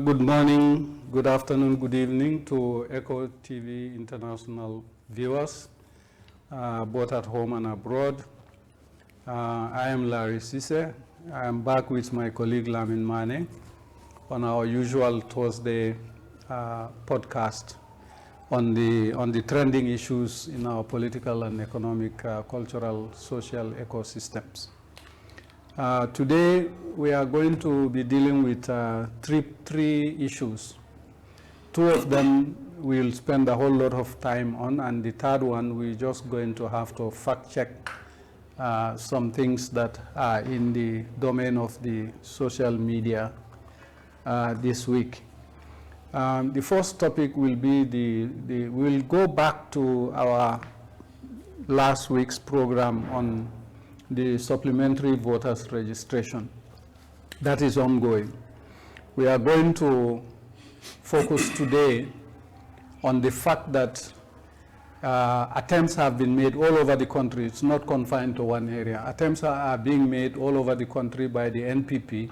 Good morning, good afternoon, good evening to Echo TV international viewers, both at home and abroad. I am Larry Sise. I am back with my colleague Lamin Mane on our usual Thursday podcast on the trending issues in our political and economic, cultural, social ecosystems. Today, we are going to be dealing with three issues. Two of them we'll spend a whole lot of time on, and the third one we're just going to have to fact check some things that are in the domain of the social media this week. The first topic will be we'll go back to our last week's program on the supplementary voters registration. That is ongoing. We are going to focus today on the fact that attempts have been made all over the country. It's not confined to one area. Attempts are being made all over the country by the NPP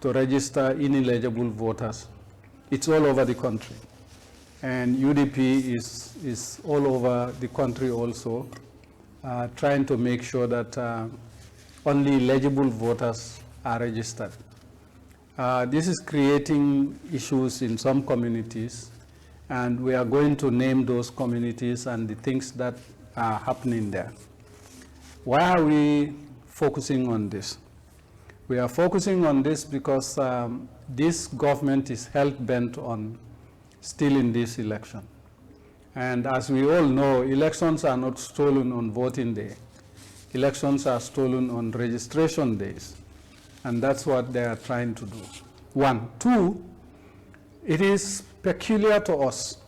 to register ineligible voters. It's all over the country. And UDP is all over the country also, trying to make sure that only eligible voters are registered. This is creating issues in some communities, and we are going to name those communities and the things that are happening there. Why are we focusing on this? We are focusing on this because this government is hell-bent on stealing this election. And as we all know, elections are not stolen on voting day. Elections are stolen on registration days. And that's what they are trying to do. One. Two, it is peculiar to us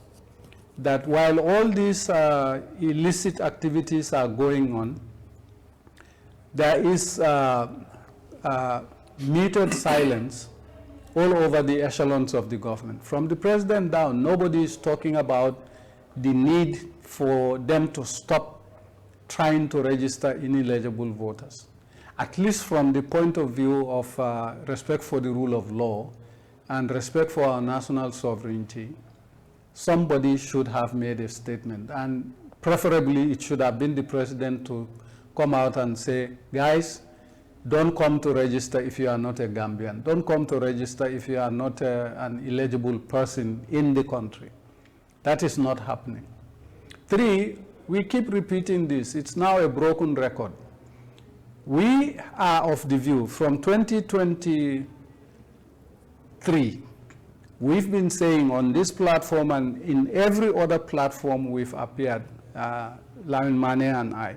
that while all these illicit activities are going on, there is muted silence all over the echelons of the government. From the president down, nobody is talking about the need for them to stop trying to register ineligible voters. At least from the point of view of respect for the rule of law and respect for our national sovereignty, somebody should have made a statement. And preferably, it should have been the president to come out and say, guys, don't come to register if you are not a Gambian. Don't come to register if you are not an eligible person in the country. That is not happening. Three, we keep repeating this. It's now a broken record. We are of the view from 2023, we've been saying on this platform and in every other platform we've appeared, Lamin Mane and I,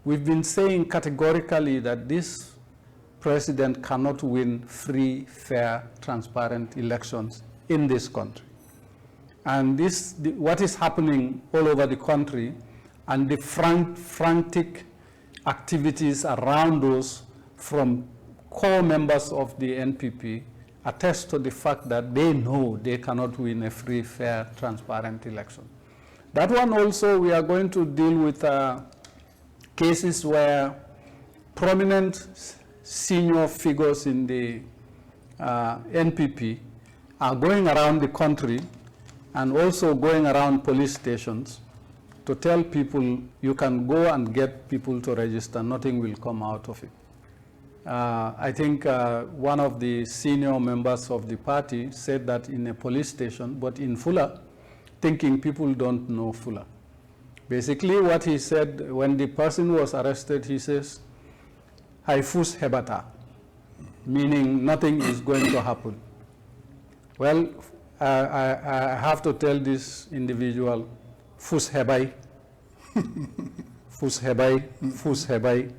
we've been saying categorically that this president cannot win free, fair, transparent elections in this country. And what is happening all over the country and the frantic activities around those from core members of the NPP attest to the fact that they know they cannot win a free, fair, transparent election. That one also, we are going to deal with cases where prominent senior figures in the NPP are going around the country and also going around police stations to tell people you can go and get people to register, nothing will come out of it. I think one of the senior members of the party said that in a police station, but in Fula, thinking people don't know Fula. Basically what he said when the person was arrested, he says, Haifus Hebata. meaning nothing is going to happen. Well, I have to tell this individual, Fus Hebai, Fus Hebai, Fus Hebai.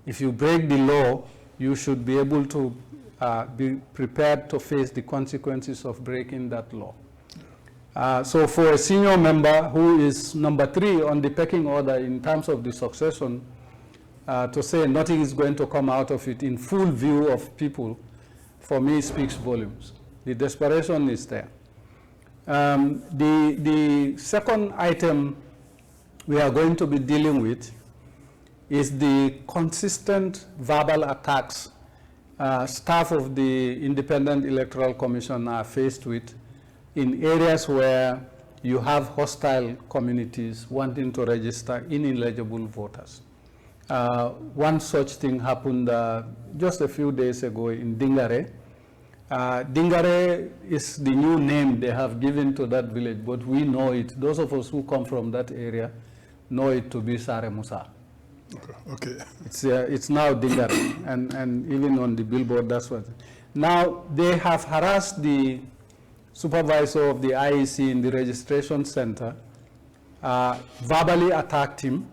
If you break the law, you should be able to be prepared to face the consequences of breaking that law. So for a senior member who is number 3 on the pecking order in terms of the succession, to say nothing is going to come out of it in full view of people, for me speaks volumes. The desperation is there. The second item we are going to be dealing with is the consistent verbal attacks staff of the Independent Electoral Commission are faced with in areas where you have hostile communities wanting to register ineligible voters. One such thing happened just a few days ago in Dingare. Dingare is the new name they have given to that village, but we know it. Those of us who come from that area know it to be Sare Musa. Okay. It's now Dingare, and even on the billboard, that's what. Now, they have harassed the supervisor of the IEC in the registration center, verbally attacked him.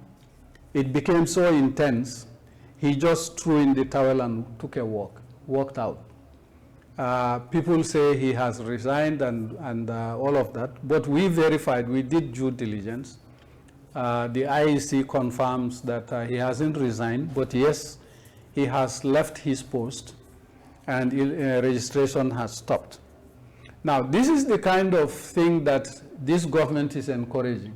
It became so intense, he just threw in the towel and took a walk, walked out. People say he has resigned and all of that, but we verified, we did due diligence. The IEC confirms that he hasn't resigned, but yes, he has left his post and registration has stopped. Now, this is the kind of thing that this government is encouraging,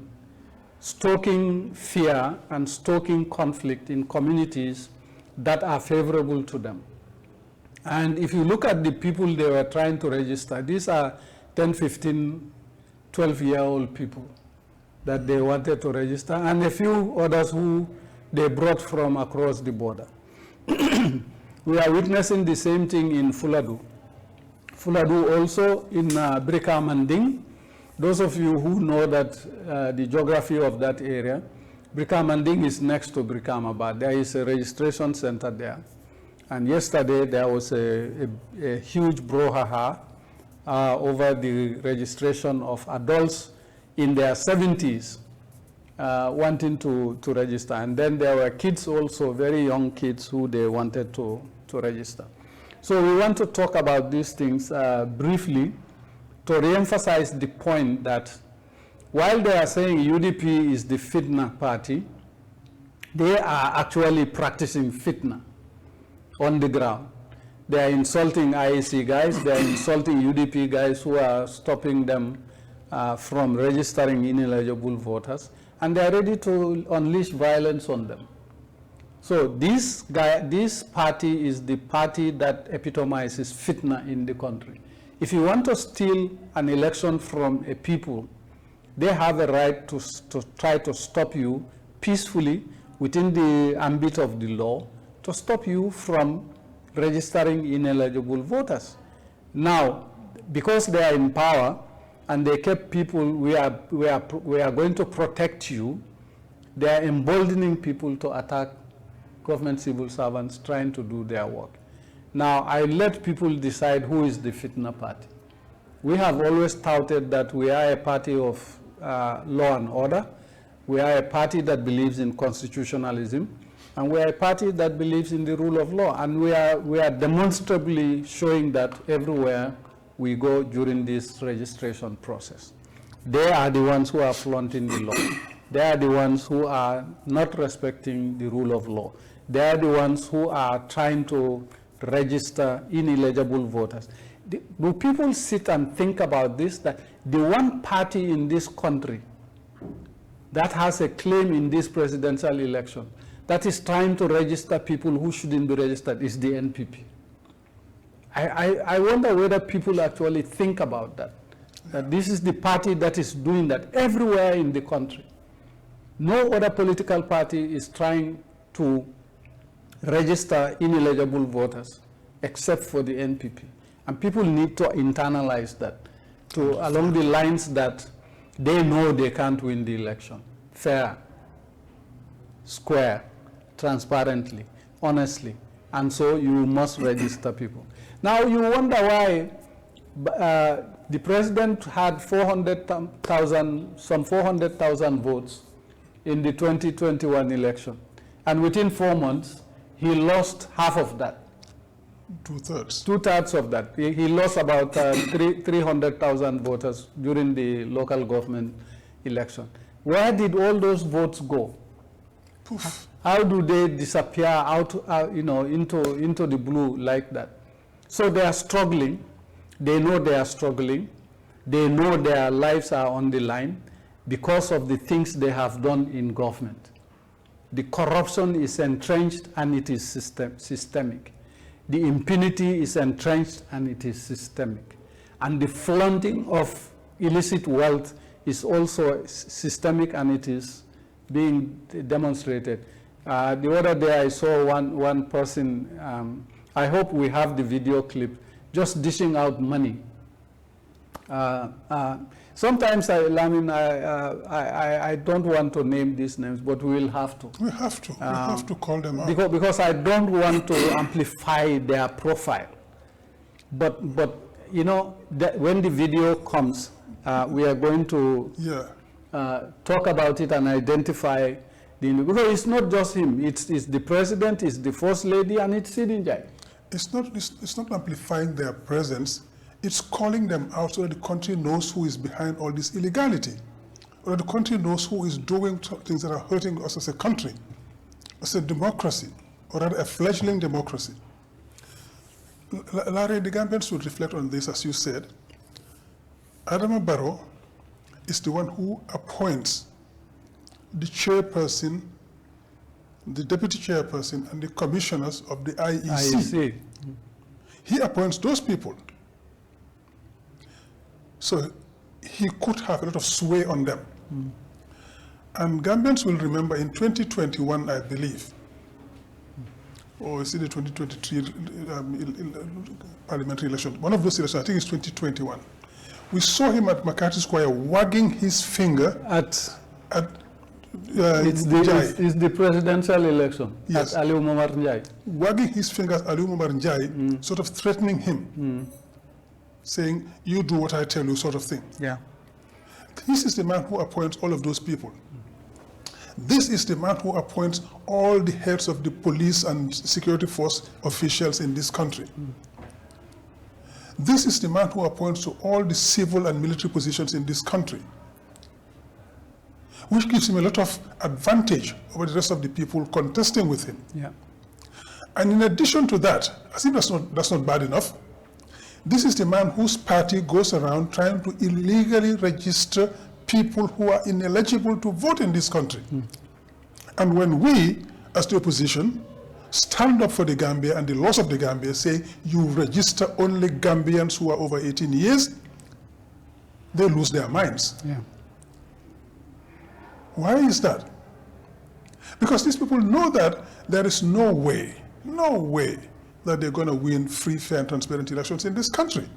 stoking fear and stoking conflict in communities that are favorable to them. And if you look at the people they were trying to register, these are 10, 15, 12-year-old people that they wanted to register, and a few others who they brought from across the border. We are witnessing the same thing in Fuladu. Fuladu also in Brika-Manding. Those of you who know that the geography of that area, Brika-Manding is next to Brikamabad. There is a registration center there. And yesterday there was a huge brouhaha over the registration of adults in their 70s wanting to register. And then there were kids also, very young kids who they wanted to register. So we want to talk about these things briefly to reemphasize the point that while they are saying UDP is the fitna party, they are actually practicing fitna on the ground. They are insulting IEC guys, they are insulting UDP guys who are stopping them from registering ineligible voters, and they are ready to unleash violence on them. So this party is the party that epitomizes fitna in the country. If you want to steal an election from a people, they have a right to try to stop you peacefully within the ambit of the law, to stop you from registering ineligible voters. Now, because they are in power and they kept people, we are going to protect you, they are emboldening people to attack government civil servants trying to do their work. Now, I let people decide who is the fitna party. We have always touted that we are a party of law and order. We are a party that believes in constitutionalism. And we are a party that believes in the rule of law. And we are demonstrably showing that everywhere we go during this registration process. They are the ones who are flaunting the law. They are the ones who are not respecting the rule of law. They are the ones who are trying to register ineligible voters. Do people sit and think about this, that the one party in this country that has a claim in this presidential election that is trying to register people who shouldn't be registered is the NPP? I wonder whether people actually think about that, that this is the party that is doing that everywhere in the country. No other political party is trying to register ineligible voters except for the NPP. And people need to internalize that along the lines that they know they can't win the election. Fair, square, transparently, honestly, and so you must register people. Now you wonder why the president had some 400,000 votes in the 2021 election, and within 4 months, he lost half of that. Two-thirds. Two-thirds of that. He lost about 300,000 voters during the local government election. Where did all those votes go? Poof. How do they disappear out, into the blue like that? So they are struggling. They know they are struggling. They know their lives are on the line because of the things they have done in government. The corruption is entrenched and it is systemic. The impunity is entrenched and it is systemic. And the flaunting of illicit wealth is also systemic and it is being demonstrated. The other day I saw one person, I hope we have the video clip, just dishing out money. Sometimes I don't want to name these names, but we will have to. We have to. We have to call them out. Because I don't want to amplify their profile. But when the video comes, we are going to talk about it and identify because it's not just him. It's the president, it's the first lady, and it's Sidinjai. It's not amplifying their presence. It's calling them out so that the country knows who is behind all this illegality, or that the country knows who is doing things that are hurting us as a country, as a democracy, or rather a fledgling democracy. Larry, the Gambians should reflect on this, as you said. Adama Barrow is the one who appoints the chairperson, the deputy chairperson, and the commissioners of the IEC. He appoints those people. So he could have a lot of sway on them. And Gambians will remember in 2021, I believe, or is it the 2023 parliamentary election? One of those elections, I think it's 2021. We saw him at McCarthy Square wagging his finger it's the presidential election. Yes. At Aliu Momar Njai. Wagging his finger at Aliu Momar Njai, sort of threatening him, saying, you do what I tell you, sort of thing. Yeah. This is the man who appoints all of those people. This is the man who appoints all the heads of the police and security force officials in this country. This is the man who appoints to all the civil and military positions in this country, which gives him a lot of advantage over the rest of the people contesting with him. Yeah. And in addition to that, as if that's not bad enough, this is the man whose party goes around trying to illegally register people who are ineligible to vote in this country. And when we, as the opposition, stand up for the Gambia and the laws of the Gambia, say you register only Gambians who are over 18 years, they lose their minds. Yeah. Why is that? Because these people know that there is no way that they're going to win free, fair, and transparent elections in this country.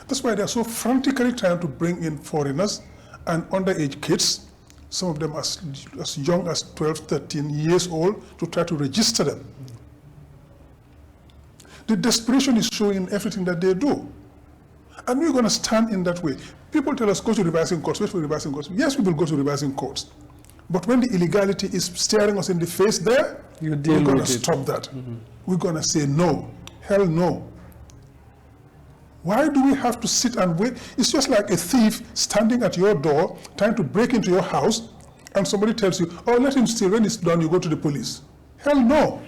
That's why they're so frantically trying to bring in foreigners and underage kids, some of them as young as 12, 13 years old, to try to register them. The desperation is showing in everything that they do. And we're going to stand in that way. People tell us, go to revising courts, wait for revising courts. Yes, we will go to revising courts. But when the illegality is staring us in the face there, we're going to stop that. We're going to say no. Hell no. Why do we have to sit and wait? It's just like a thief standing at your door, trying to break into your house, and somebody tells you, oh, let him steal. When it's done, you go to the police. Hell no.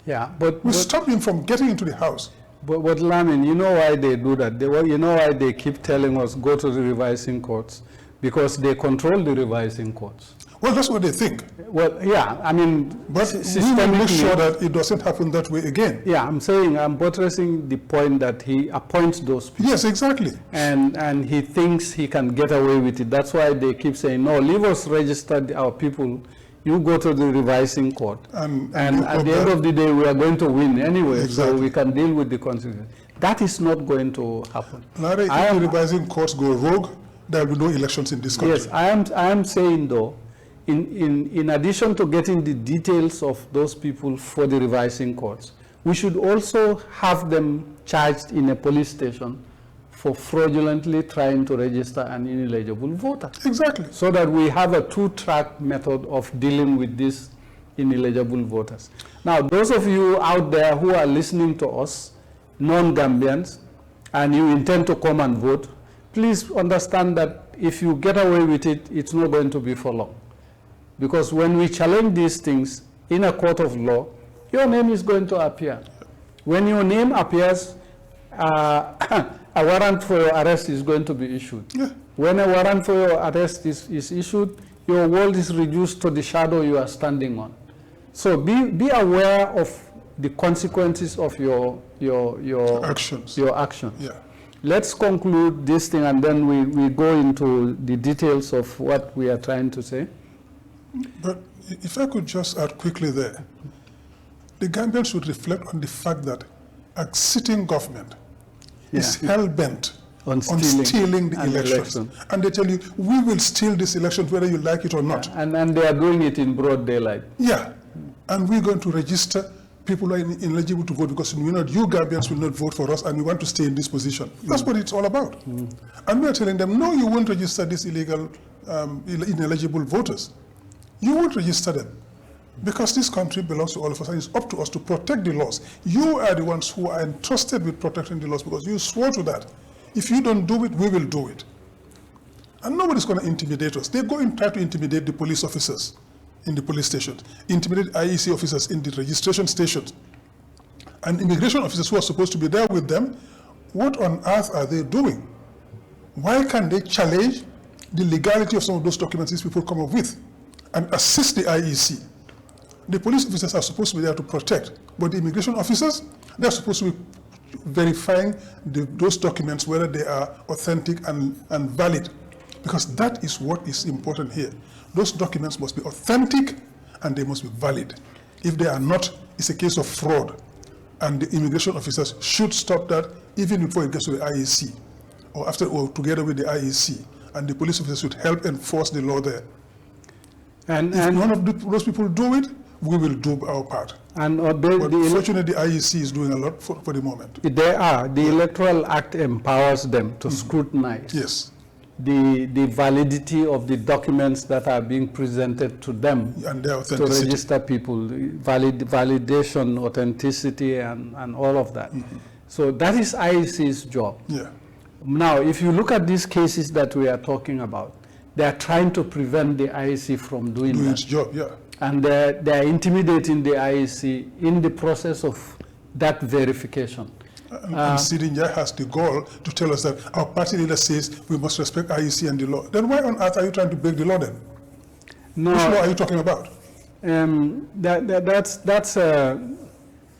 Yeah, but we stop him from getting into the house. But Lamin, you know why they do that? You know why they keep telling us go to the revising courts? Because they control the revising courts. Well, that's what they think. Well, yeah, I mean, but we will make sure that it doesn't happen that way again. Yeah, I'm buttressing the point that he appoints those people. Yes, exactly. And he thinks he can get away with it. That's why they keep saying, no, leave us register our people. You go to the revising court. And at the end of the day, we are going to win anyway, exactly. So we can deal with the consequences. That is not going to happen. Larry, if the revising courts go rogue, there will be no elections in this country. Yes, I am saying, though, in addition to getting the details of those people for the revising courts, we should also have them charged in a police station for fraudulently trying to register an ineligible voter. Exactly. So that we have a two-track method of dealing with these ineligible voters. Now, those of you out there who are listening to us, non-Gambians, and you intend to come and vote, please understand that if you get away with it, it's not going to be for long. Because when we challenge these things in a court of law, your name is going to appear. When your name appears, a warrant for your arrest is going to be issued. Yeah. When a warrant for your arrest is issued, your world is reduced to the shadow you are standing on. So be aware of the consequences of your actions. Your actions. Yeah. Let's conclude this thing, and then we go into the details of what we are trying to say. But if I could just add quickly there, the Gambians should reflect on the fact that a sitting government is hell-bent on stealing the elections. And they tell you, we will steal this election whether you like it or not. Yeah. And they are doing it in broad daylight. Yeah. And we're going to register people who are ineligible to vote because you Gambians will not vote for us and we want to stay in this position. That's what it's all about. And we're telling them, no, you won't register these illegal, ineligible voters. You won't register them because this country belongs to all of us and it's up to us to protect the laws. You are the ones who are entrusted with protecting the laws because you swore to that. If you don't do it, we will do it. And nobody's going to intimidate us. They go and try to intimidate the police officers in the police stations, intimidate IEC officers in the registration stations, and immigration officers who are supposed to be there with them. What on earth are they doing? Why can't they challenge the legality of some of those documents these people come up with and assist the IEC? The police officers are supposed to be there to protect, but the immigration officers, they're supposed to be verifying those documents, whether they are authentic and valid, because that is what is important here. Those documents must be authentic and they must be valid. If they are not, it's a case of fraud, and the immigration officers should stop that even before it gets to the IEC, or after, or together with the IEC, and the police officers should help enforce the law there. And if none of those people do it, we will do our part. And fortunately, the IEC is doing a lot for the moment. They are. The Electoral Act empowers them to scrutinize the validity of the documents that are being presented to them and their to register people, validation, authenticity, and all of that. So that is IEC's job. Yeah. Now, if you look at these cases that we are talking about, they are trying to prevent the IEC from doing that. Its job, yeah. And they are intimidating the IEC in the process of that verification. And Sidinja has the goal to tell us that our party leader says we must respect IEC and the law. Then why on earth are you trying to break the law then? No, which law are you talking about?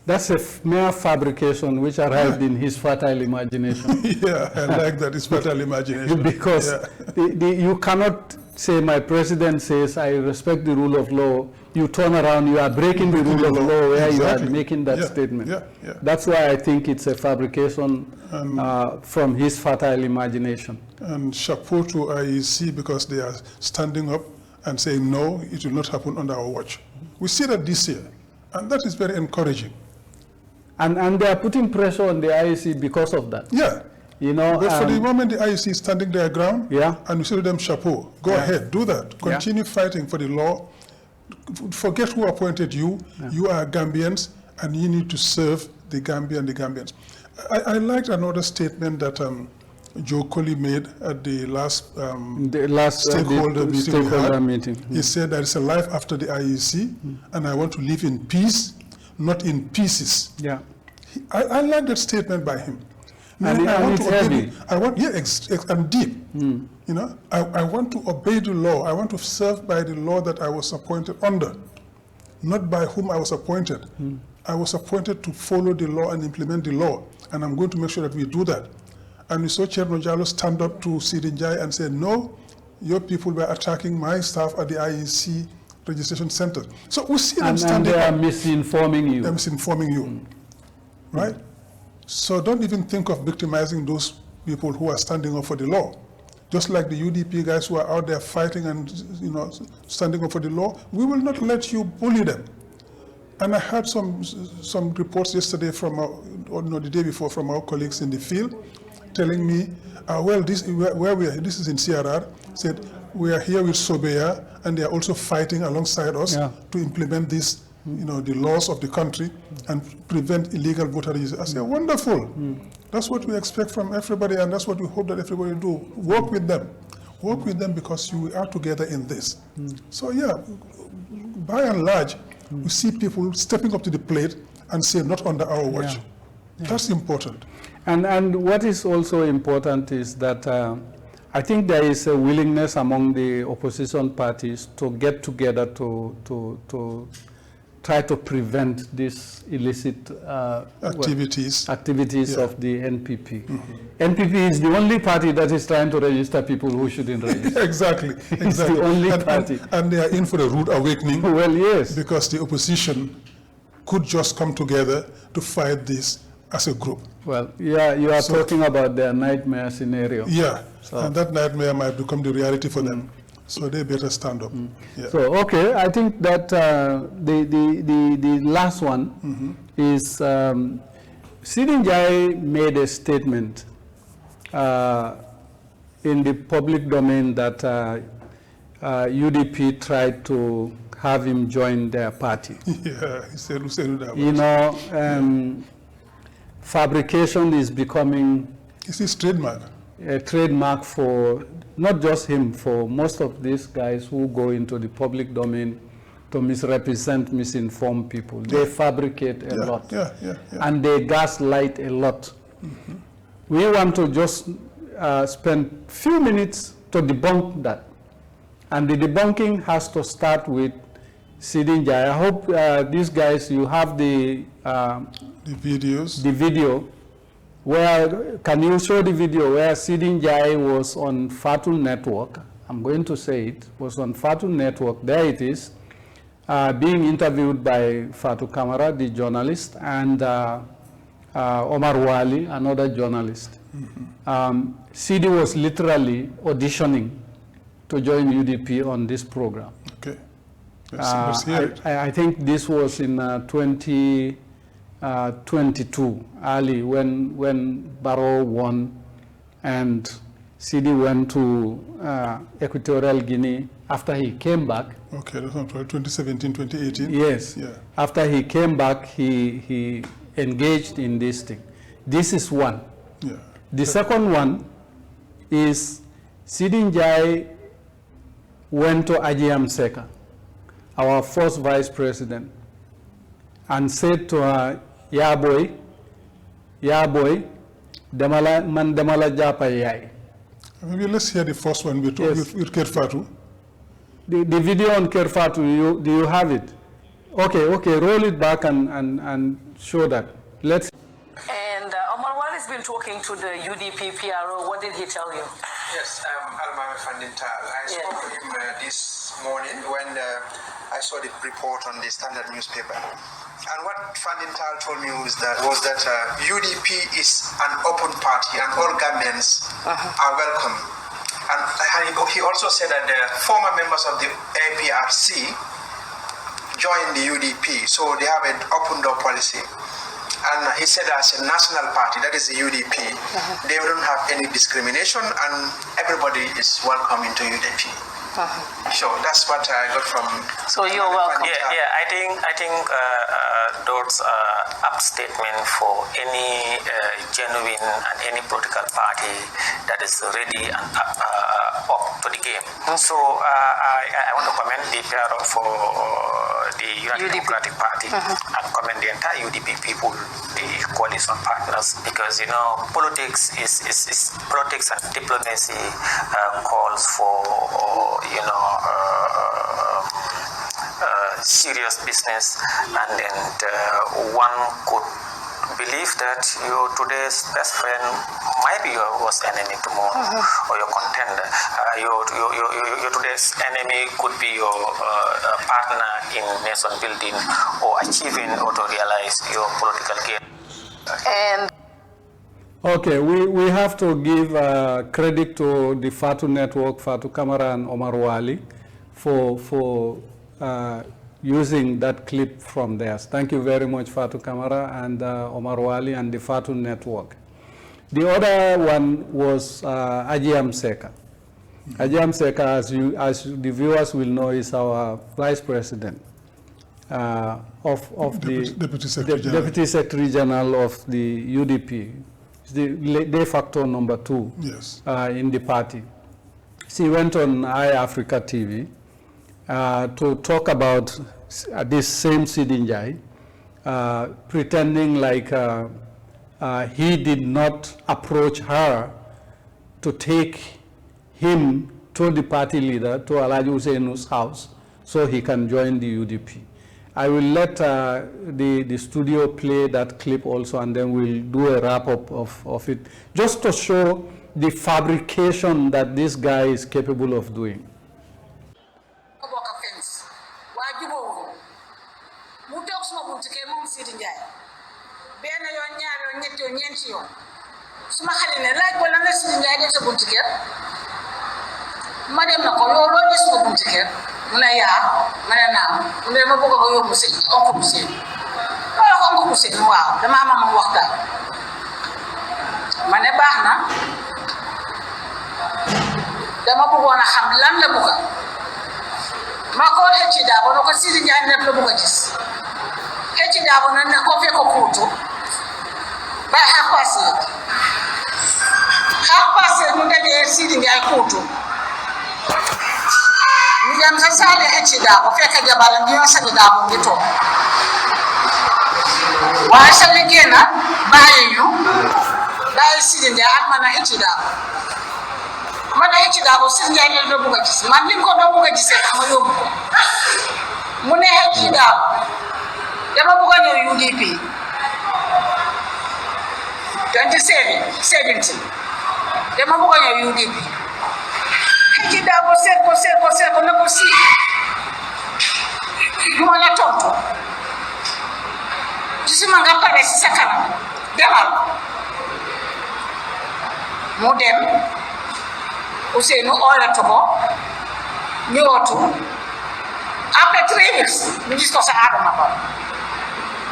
That's a mere fabrication which arrived in his fertile imagination. Yeah, I like that, his fertile imagination. Because you cannot say, my president says, I respect the rule of law. You turn around, you are breaking the rule of law where you are making that statement. That's why I think it's a fabrication from his fertile imagination. And chapeau to IEC because they are standing up and saying, no, it will not happen under our watch. We see that this year, and that is very encouraging. And they are putting pressure on the IEC because of that. Yeah. You know, but for the moment the IEC is standing their ground, and we say to them, chapeau, go ahead, do that. Continue fighting for the law. Forget who appointed you. You are Gambians, and you need to serve the Gambia and the Gambians. I liked another statement that Joe Colley made at the last stakeholder meeting. He said there is a life after the IEC, and I want to live in peace, not in pieces. Yeah, I like that statement by him. And it's heavy. And deep. You know, I want to obey the law. I want to serve by the law that I was appointed under, not by whom I was appointed. I was appointed to follow the law and implement the law, and I'm going to make sure that we do that. And we saw Chairman Jalo stand up to Sidinjai and say, no, your people were attacking my staff at the IEC registration center. So we see them standing up. And they are misinforming you. They're misinforming you, right? So don't even think of victimizing those people who are standing up for the law. just like the UDP guys who are out there fighting and standing up for the law. We will not let you bully them. And I heard some reports yesterday from the day before from our colleagues in the field, telling me, well, this is in CRR, said we are here with Sobeya, and they are also fighting alongside us to implement this, the laws of the country and prevent illegal voter registration. I say, wonderful. That's what we expect from everybody, and that's what we hope that everybody do. Work with them. Work with them because you are together in this. So yeah, by and large, we see people stepping up to the plate and say, not under our watch. That's important. And what is also important is that I think there is a willingness among the opposition parties to get together to try to prevent these illicit activities of the NPP. NPP is the only party that is trying to register people who shouldn't register. Exactly. It's the only party. And they are in for a rude awakening. Well, yes. Because the opposition could just come together to fight this as a group. Well, yeah, you are talking about their nightmare scenario. Yeah, and that nightmare might become the reality for them. So they better stand up. So, okay, I think that the last one is Sidin Jai made a statement in the public domain that UDP tried to have him join their party. Yeah, he said that. Fabrication is becoming it's his trademark. A trademark for not just him, for most of these guys who go into the public domain to misrepresent, misinform people. They fabricate a lot. And they gaslight a lot. We want to just spend few minutes to debunk that. And the debunking has to start with Sidin Jai. I hope these guys, you have the videos. The video. Where, can you show the video where Sidin Jai was on Fatul Network? I'm going to say it was on Fatul Network. There it is, being interviewed by Fatou Kamara, the journalist, and Omar Wali, another journalist. Sidi was literally auditioning to join UDP on this program. Okay. Let's hear it. I think this was in 2022, early when Barrow won and Sidi went to Equatorial Guinea after he came back. Okay, that's 2017, 2018. Yes. Yeah. After he came back, he engaged in this thing. This is one. Yeah. The second one is Sidin Jai went to Ajiam Seka, our first vice president, and said to her, "Ya boy, damala japa yai." Maybe let's hear the first one with Kerfatu. The video on Kerfatu, do you have it? Okay, roll it back and show that. Let's. And Omar Wali's been talking to the UDP PRO. What did he tell you? Yes, Almami Fandintal. I spoke to him this morning when I saw the report on the Standard newspaper. And what Fandintal told me was that UDP is an open party and all Gambians are welcome. And he also said that the former members of the APRC joined the UDP, so they have an open door policy. And he said as a national party, that is the UDP, they don't have any discrimination and everybody is welcome into UDP. So that's what I got from. So you're welcome. Yeah. I think those up statement for any genuine and any political party that is ready and up to the game. So I want to commend the PRO for the United Democratic Party and commend the entire UDP people, the coalition partners, because politics is politics and diplomacy calls for serious business, and then one could believe that your today's best friend might be your worst enemy tomorrow, or your contender. Your today's enemy could be your partner in nation building or achieving or to realize your political gain. And Okay, we have to give credit to the Fatu Network, Fatu Kamara and Omar Wali for using that clip from theirs. Thank you very much, Fatu Kamara and Omar Wali and the Fatu Network. The other one was Ajiam Seka. Ajiam Seka, as the viewers will know, is our vice president of the Deputy Secretary General of the UDP. It's the de facto number 2 yes. In the party. She went on iAfrica TV to talk about this same Sidinjai, pretending like he did not approach her to take him to the party leader, to Alhaji Husseinu's house, so he can join the UDP. I will let the studio play that clip also, and then we'll do a wrap-up of it, just to show the fabrication that this guy is capable of doing. Madam na ko yo lo ni suma bunti ker muna ya mana na mune ma bugo ko yobbu ci onko ci wala ko onko ci waaw dama ma waxtaan mané baxna dama bëggona xam lan la bëgga mako hecci da bo ko sidi ñaan nepp la bëgga gis hecci da bo na ko fe ko kuutu ba ha passé ñu dajé sidi ñaan kuutu Yam sa sale hecci da ko fekk jabaram di wasa da mo ngi tok wa sa ligena bayu day sidinde ak mana hecci da ko sidinde ni do buga gis man lim ko do buga gis ma yobbu mu ne hecci da dama buga ñew UDP 2017 dama buga ñew UDP hecci da ko seko na ko si duma la tonto gisuma nga pare ci sa kanam demal mu dem Ousseynou olato ko ñëwatu après 3 weeks ñu gis ko sa Adama Ba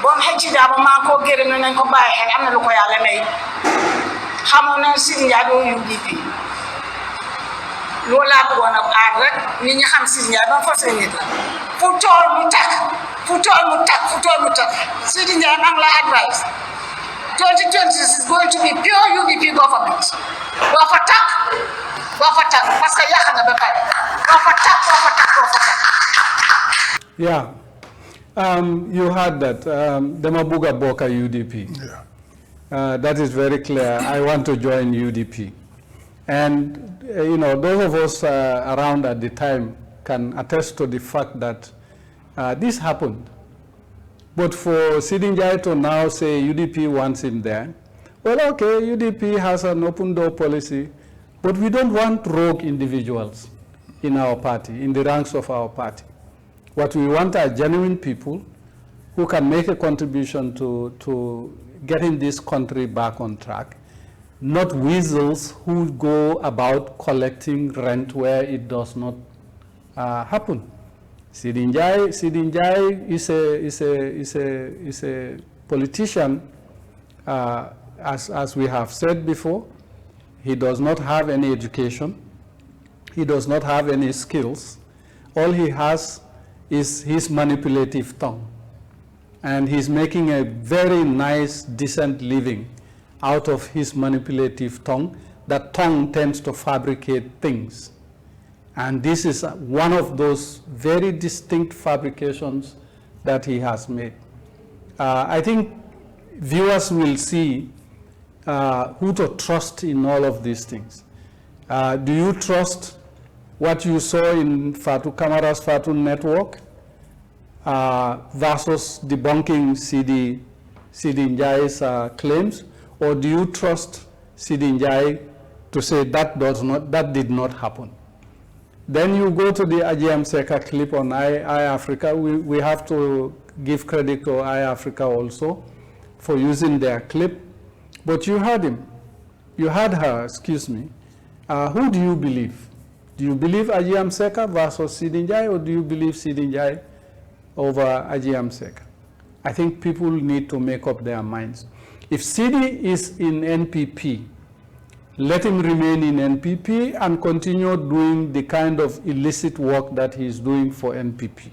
bon hecci da ba man ko gërëm nañ ko bàyyi xel am na lu ko yàlla may xamoon na Sidi Ndiaye do UDP lola bëggoon ak aar rek nit ñi xam Sidi Ndiaye ba forcé nit la fu tool mu tak Sidi Ndiaye nang la advice 2020 is going to be pure UDP government doo fa tak parce que yàq nga ba pare doo fa tak Yeah, you heard that. Demabuga Boka UDP. Yeah. That is very clear. I want to join UDP. And, you know, those of us around at the time can attest to the fact that this happened. But for Sidi Ndiaye to now say UDP wants him there, well, okay, UDP has an open door policy, but we don't want rogue individuals in our party, in the ranks of our party. What we want are genuine people who can make a contribution to getting this country back on track, not weasels who go about collecting rent where it does not happen. Sidi Ndiaye is a politician, as we have said before. He does not have any education. He does not have any skills. All he has is his manipulative tongue. And he's making a very nice, decent living out of his manipulative tongue. That tongue tends to fabricate things. And this is one of those very distinct fabrications that he has made. I think viewers will see who to trust in all of these things. Do you trust what you saw in Fatu Kamara's Fatu Network versus debunking Sidi Ndiaye's claims? Or do you trust Sidi Ndiaye to say that did not happen? Then you go to the Ajiam Seka clip on iAfrica. We have to give credit to iAfrica also for using their clip. But you heard him. you had her, excuse me. Who do you believe? Do you believe Ajiam Seka versus Sidinjai, or do you believe Sidinjai over Ajiam Seka? I think people need to make up their minds. If Sidi is in NPP, let him remain in NPP and continue doing the kind of illicit work that he's doing for NPP.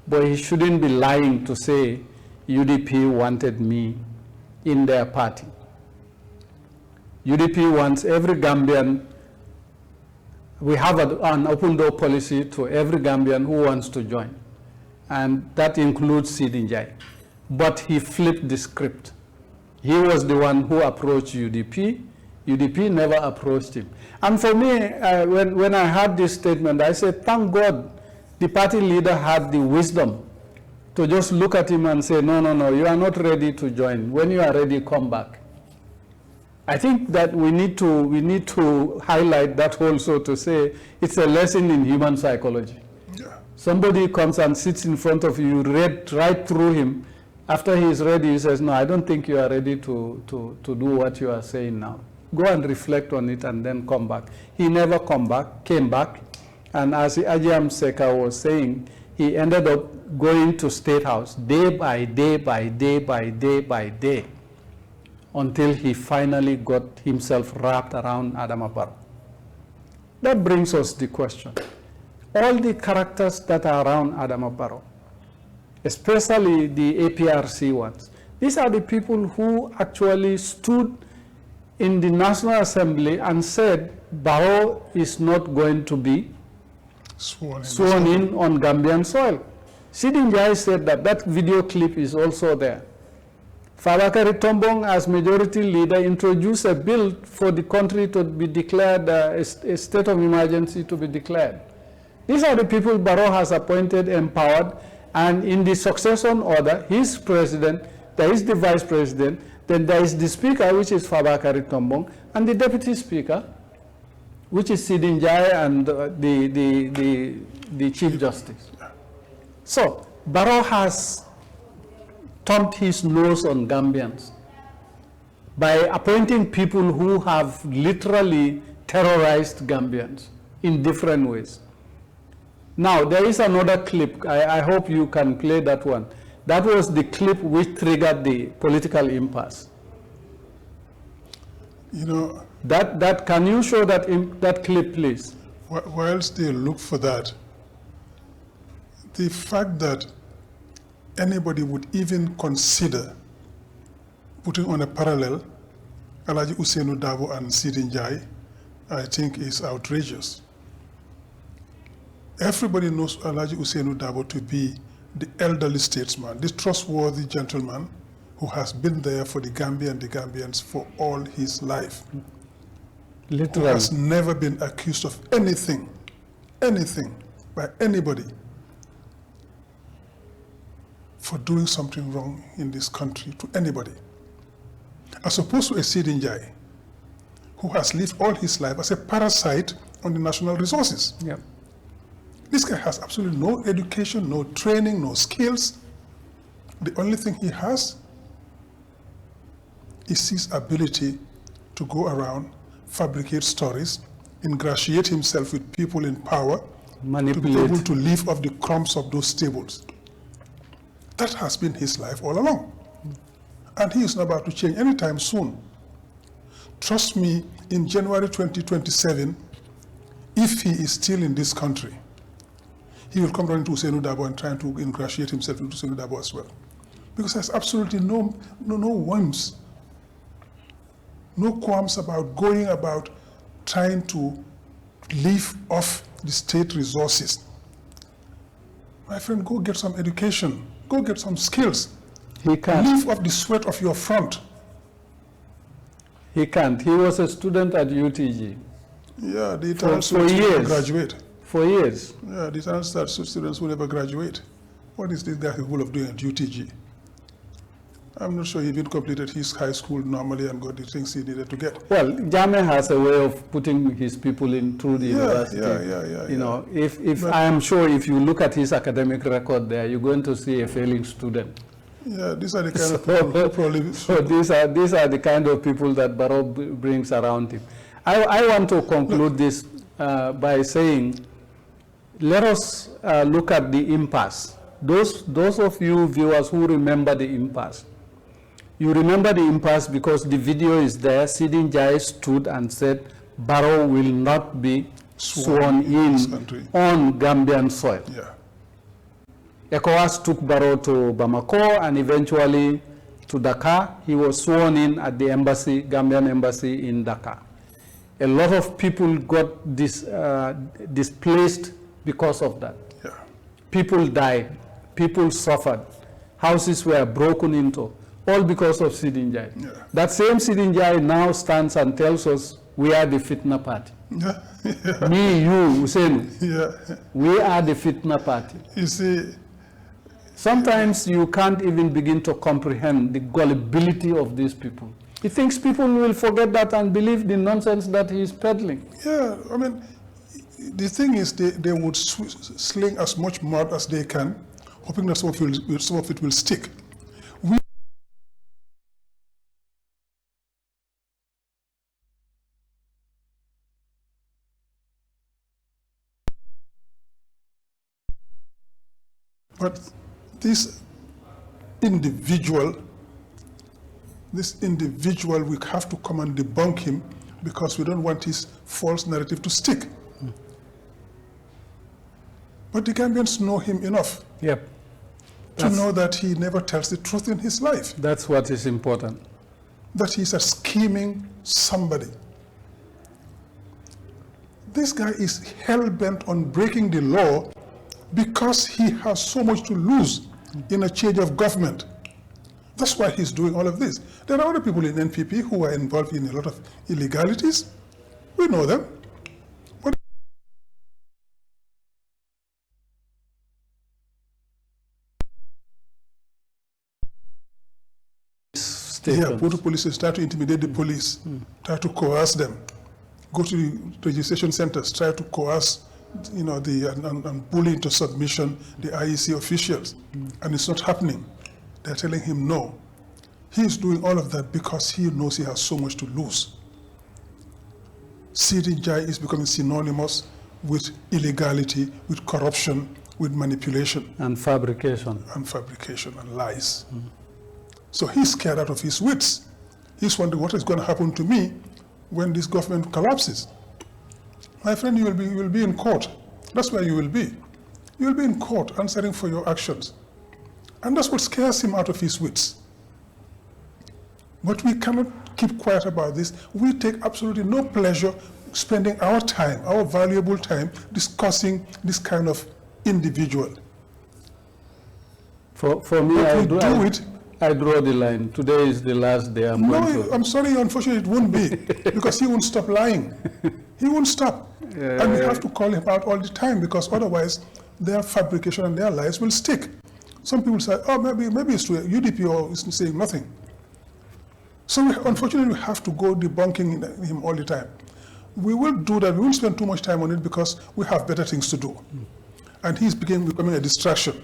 But he shouldn't be lying to say UDP wanted me in their party. UDP wants every Gambian. We have an open door policy to every Gambian who wants to join, and that includes Sidinjai. But he flipped the script. He was the one who approached UDP. UDP never approached him. And for me, when I heard this statement, I said, thank God the party leader had the wisdom to just look at him and say, no, no, no, you are not ready to join. When you are ready, come back. I think that we need to highlight that also, to say it's a lesson in human psychology. Yeah. Somebody comes and sits in front of you, read right through him. After he is ready, he says, no, I don't think you are ready to do what you are saying now. Go and reflect on it and then come back. He never came back. And as Ajiam Seka was saying, he ended up going to State House day by day by day by day by day, until he finally got himself wrapped around Adama Barrow. That brings us the question. All the characters that are around Adama Barrow, especially the APRC ones, these are the people who actually stood in the National Assembly and said Barrow is not going to be sworn in on Gambian soil. Sidinjai said that. That video clip is also there. Fabakary Tombong, as majority leader, introduced a bill for the country to be declared, a state of emergency to be declared. These are the people Barrow has appointed, empowered, and in the succession order, his president, there is the vice president, then there is the speaker, which is Fabakary Tombong, and the deputy speaker, which is Sidinjai, and the chief justice. So Barrow has thumped his nose on Gambians by appointing people who have literally terrorized Gambians in different ways. Now, there is another clip. I hope you can play that one. That was the clip which triggered the political impasse. You know, that can you show that clip, please? Whilst they look for that, the fact that anybody would even consider putting on a parallel Alhaji Ousainou Darboe and Sidinjai, I think is outrageous. Everybody knows Alhaji Ousainou Darboe to be the elderly statesman, this trustworthy gentleman who has been there for the Gambia and the Gambians for all his life. Literally. Who has never been accused of anything by anybody for doing something wrong in this country to anybody. As opposed to a Sidinjai, who has lived all his life as a parasite on the national resources. Yep. This guy has absolutely no education, no training, no skills. The only thing he has is his ability to go around, fabricate stories, ingratiate himself with people in power, to be able to live off the crumbs of those tables. That has been his life all along. And he is not about to change anytime soon. Trust me, in January 2027, if he is still in this country, he will come running to Ousainou Darboe and trying to ingratiate himself into Ousainou Darboe as well. Because there's absolutely no whims, no qualms about going about trying to live off the state resources. My friend, go get some education. Go get some skills. He can't. Live off the sweat of your front. He can't. He was a student at UTG. Yeah, the for years. Graduate. For years. Yeah, the Italian students will never graduate. What is this guy capable of doing at UTG? I'm not sure he even completed his high school normally and got the things he needed to get. Well, Jammeh has a way of putting his people in through the university. Yeah. You know, if I am sure if you look at his academic record there, you're going to see a failing student. Yeah, these are the kind of people who probably... So these are the kind of people that Barrow brings around him. I want to conclude this by saying, let us look at the impasse. Those of you viewers who remember the impasse, you remember the impasse because the video is there. Sidin Jai stood and said, Barrow will not be sworn in on Gambian soil. Yeah. ECOWAS took Barrow to Bamako and eventually to Dakar. He was sworn in at the embassy, Gambian embassy in Dakar. A lot of people got displaced because of that. Yeah. People died, people suffered, houses were broken into, all because of Sidin Jai. Yeah. That same Sidin Jai now stands and tells us we are the fitna party. Yeah. Yeah. Me, you, Hussein, Yeah. we are the fitna party. You see, Sometimes you can't even begin to comprehend the gullibility of these people. He thinks people will forget that and believe the nonsense that he is peddling. yeah, I mean, the thing is they would sling as much mud as they can, hoping that some of it will stick. But this individual, we have to come and debunk him because we don't want his false narrative to stick. But the Gambians know him enough Yep. to know that he never tells the truth in his life, That's what is important. that he's a scheming somebody. This guy is hell-bent on breaking the law because he has so much to lose in a change of government. That's why he's doing all of this. There are other people in NPP who are involved in a lot of illegalities. We know them. But yeah, go to police, try to intimidate the police, try to coerce them. Go to the registration centers, try to coerce, and bully into submission the IEC officials, and it's not happening. They're telling him no. He's doing all of that because he knows he has so much to lose. Sidin Jai is becoming synonymous with illegality, with corruption, with manipulation. And fabrication. And lies. So he's scared out of his wits. He's wondering what is going to happen to me when this government collapses. My friend, you will be in court. That's where you will be. You will be in court answering for your actions. And that's what scares him out of his wits. But we cannot keep quiet about this. We take absolutely no pleasure spending our time, our valuable time, discussing this kind of individual. For me, I draw the line. Today is the last day I'm going to. I'm sorry, unfortunately, it won't be, because he won't stop lying. He won't stop. And we have to call him out all the time, because otherwise their fabrication and their lies will stick. Some people say, oh, maybe it's true. UDP is saying nothing. So unfortunately, we have to go debunking him all the time. We will do that. We won't spend too much time on it because we have better things to do. And he's becoming a distraction.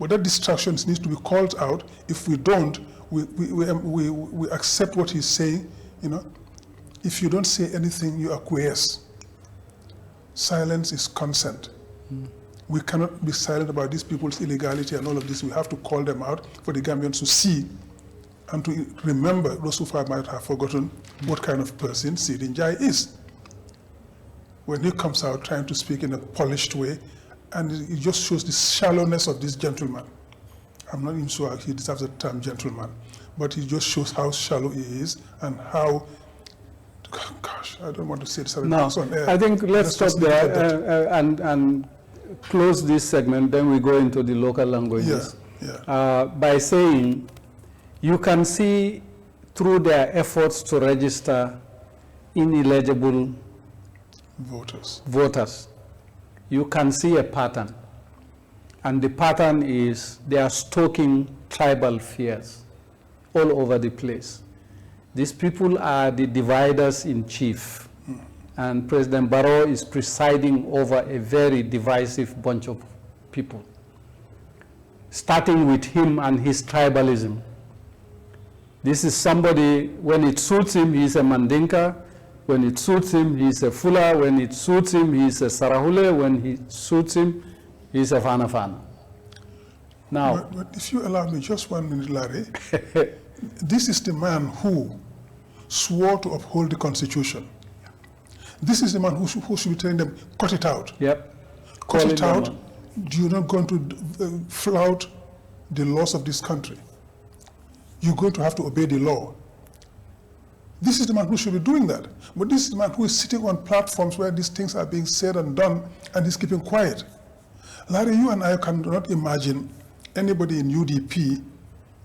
But that distraction needs to be called out. If we don't, we accept what he's saying. If you don't say anything, you acquiesce. Silence is consent. We cannot be silent about these people's illegality and all of this. We have to call them out for the Gambians to see and to remember, those who might have forgotten, what kind of person Sidin Jai is. When he comes out trying to speak in a polished way, and it just shows the shallowness of this gentleman. I'm not even sure he deserves the term gentleman, but it just shows how shallow he is and how, gosh, I don't want to say this. No, I think let's stop there and close this segment, then we go into the local languages. By saying, you can see through their efforts to register ineligible voters, you can see a pattern. And the pattern is they are stoking tribal fears all over the place. These people are the dividers in chief. And President Barrow is presiding over a very divisive bunch of people. starting with him and his tribalism. This is somebody, when it suits him, he's a Mandinka. When it suits him, he's a Fula. When it suits him, he's a Sarahule. When it suits him, he's a Fana Fana. Now, but if you allow me just 1 minute, Larry, this is the man who swore to uphold the Constitution. This is the man who should be telling them, cut it out. Yep. Cut it out. You're not going to flout the laws of this country. You're going to have to obey the law. This is the man who should be doing that. But this is the man who is sitting on platforms where these things are being said and done, and he's keeping quiet. Larry, you and I cannot imagine anybody in UDP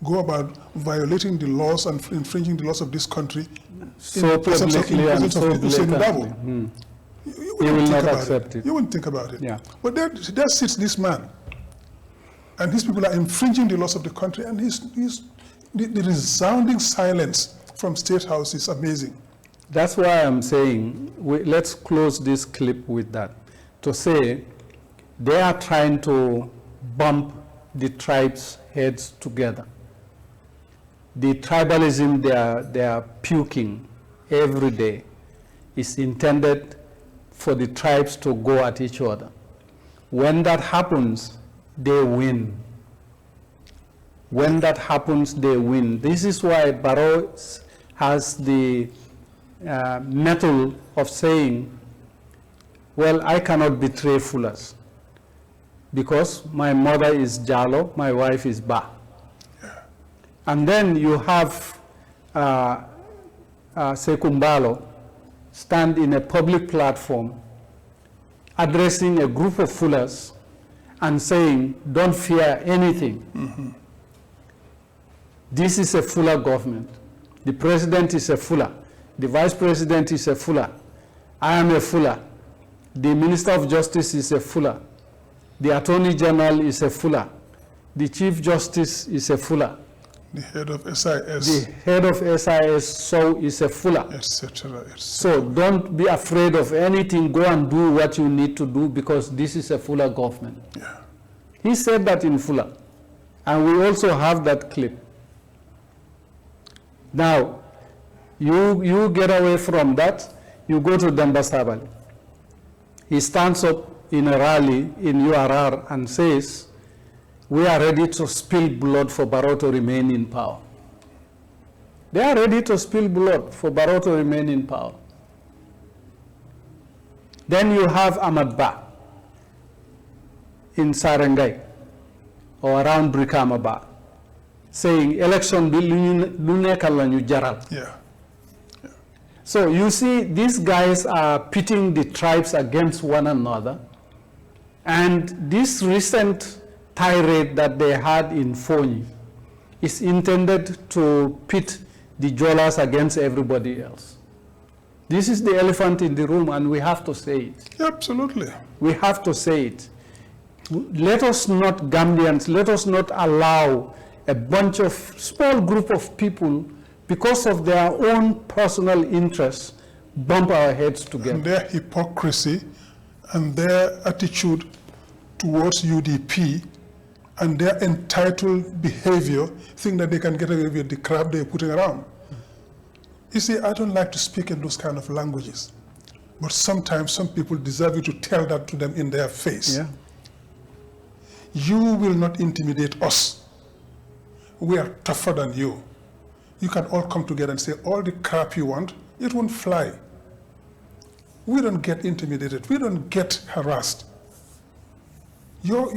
go about violating the laws and infringing the laws of this country so publicly and so blatantly. You will not accept it. You wouldn't think about it. Yeah. But there sits this man, and these people are infringing the laws of the country, and the resounding silence from State House is amazing. That's why I'm saying, let's close this clip with that, to say they are trying to bump the tribes' heads together. The tribalism they are puking every day is intended for the tribes to go at each other. When that happens, they win. When that happens, they win. This is why Barrow has the mettle of saying, well, I cannot betray Fulas because my mother is Jalo, my wife is Ba. And then you have Sekumbalo stand in a public platform addressing a group of Fulas and saying, don't fear anything. Mm-hmm. This is a Fula government. The president is a Fula. The vice president is a Fula. I am a Fula. The minister of justice is a Fula. The attorney general is a Fula. The chief justice is a Fula. The head of SIS. The head of SIS so is a Fula. Etc. So don't be afraid of anything. Go and do what you need to do because this is a Fula government. Yeah. He said that in Fula. And we also have that clip. Now, you get away from that, you go to Dambasabali. He stands up in a rally in URR and says, we are ready to spill blood for Barrow to remain in power. They are ready to spill blood for Barrow to remain in power. Then you have Ahmad Ba in Sarangai or around Brikama Ba saying election bi lu nekkal lañu jaral. Yeah. So you see, these guys are pitting the tribes against one another, and this recent tirade that they had in Fonyi is intended to pit the Jolas against everybody else. This is the elephant in the room, and we have to say it. Absolutely. We have to say it. Let us not, Gambians, let us not allow a bunch of small group of people, because of their own personal interests, bump our heads together. And their hypocrisy and their attitude towards UDP and their entitled behavior, think that they can get away with the crap they're putting around. You see, I don't like to speak in those kind of languages, but sometimes some people deserve you to tell that to them in their face. Yeah. You will not intimidate us. We are tougher than you. You can all come together and say all the crap you want, it won't fly. We don't get intimidated. We don't get harassed. You're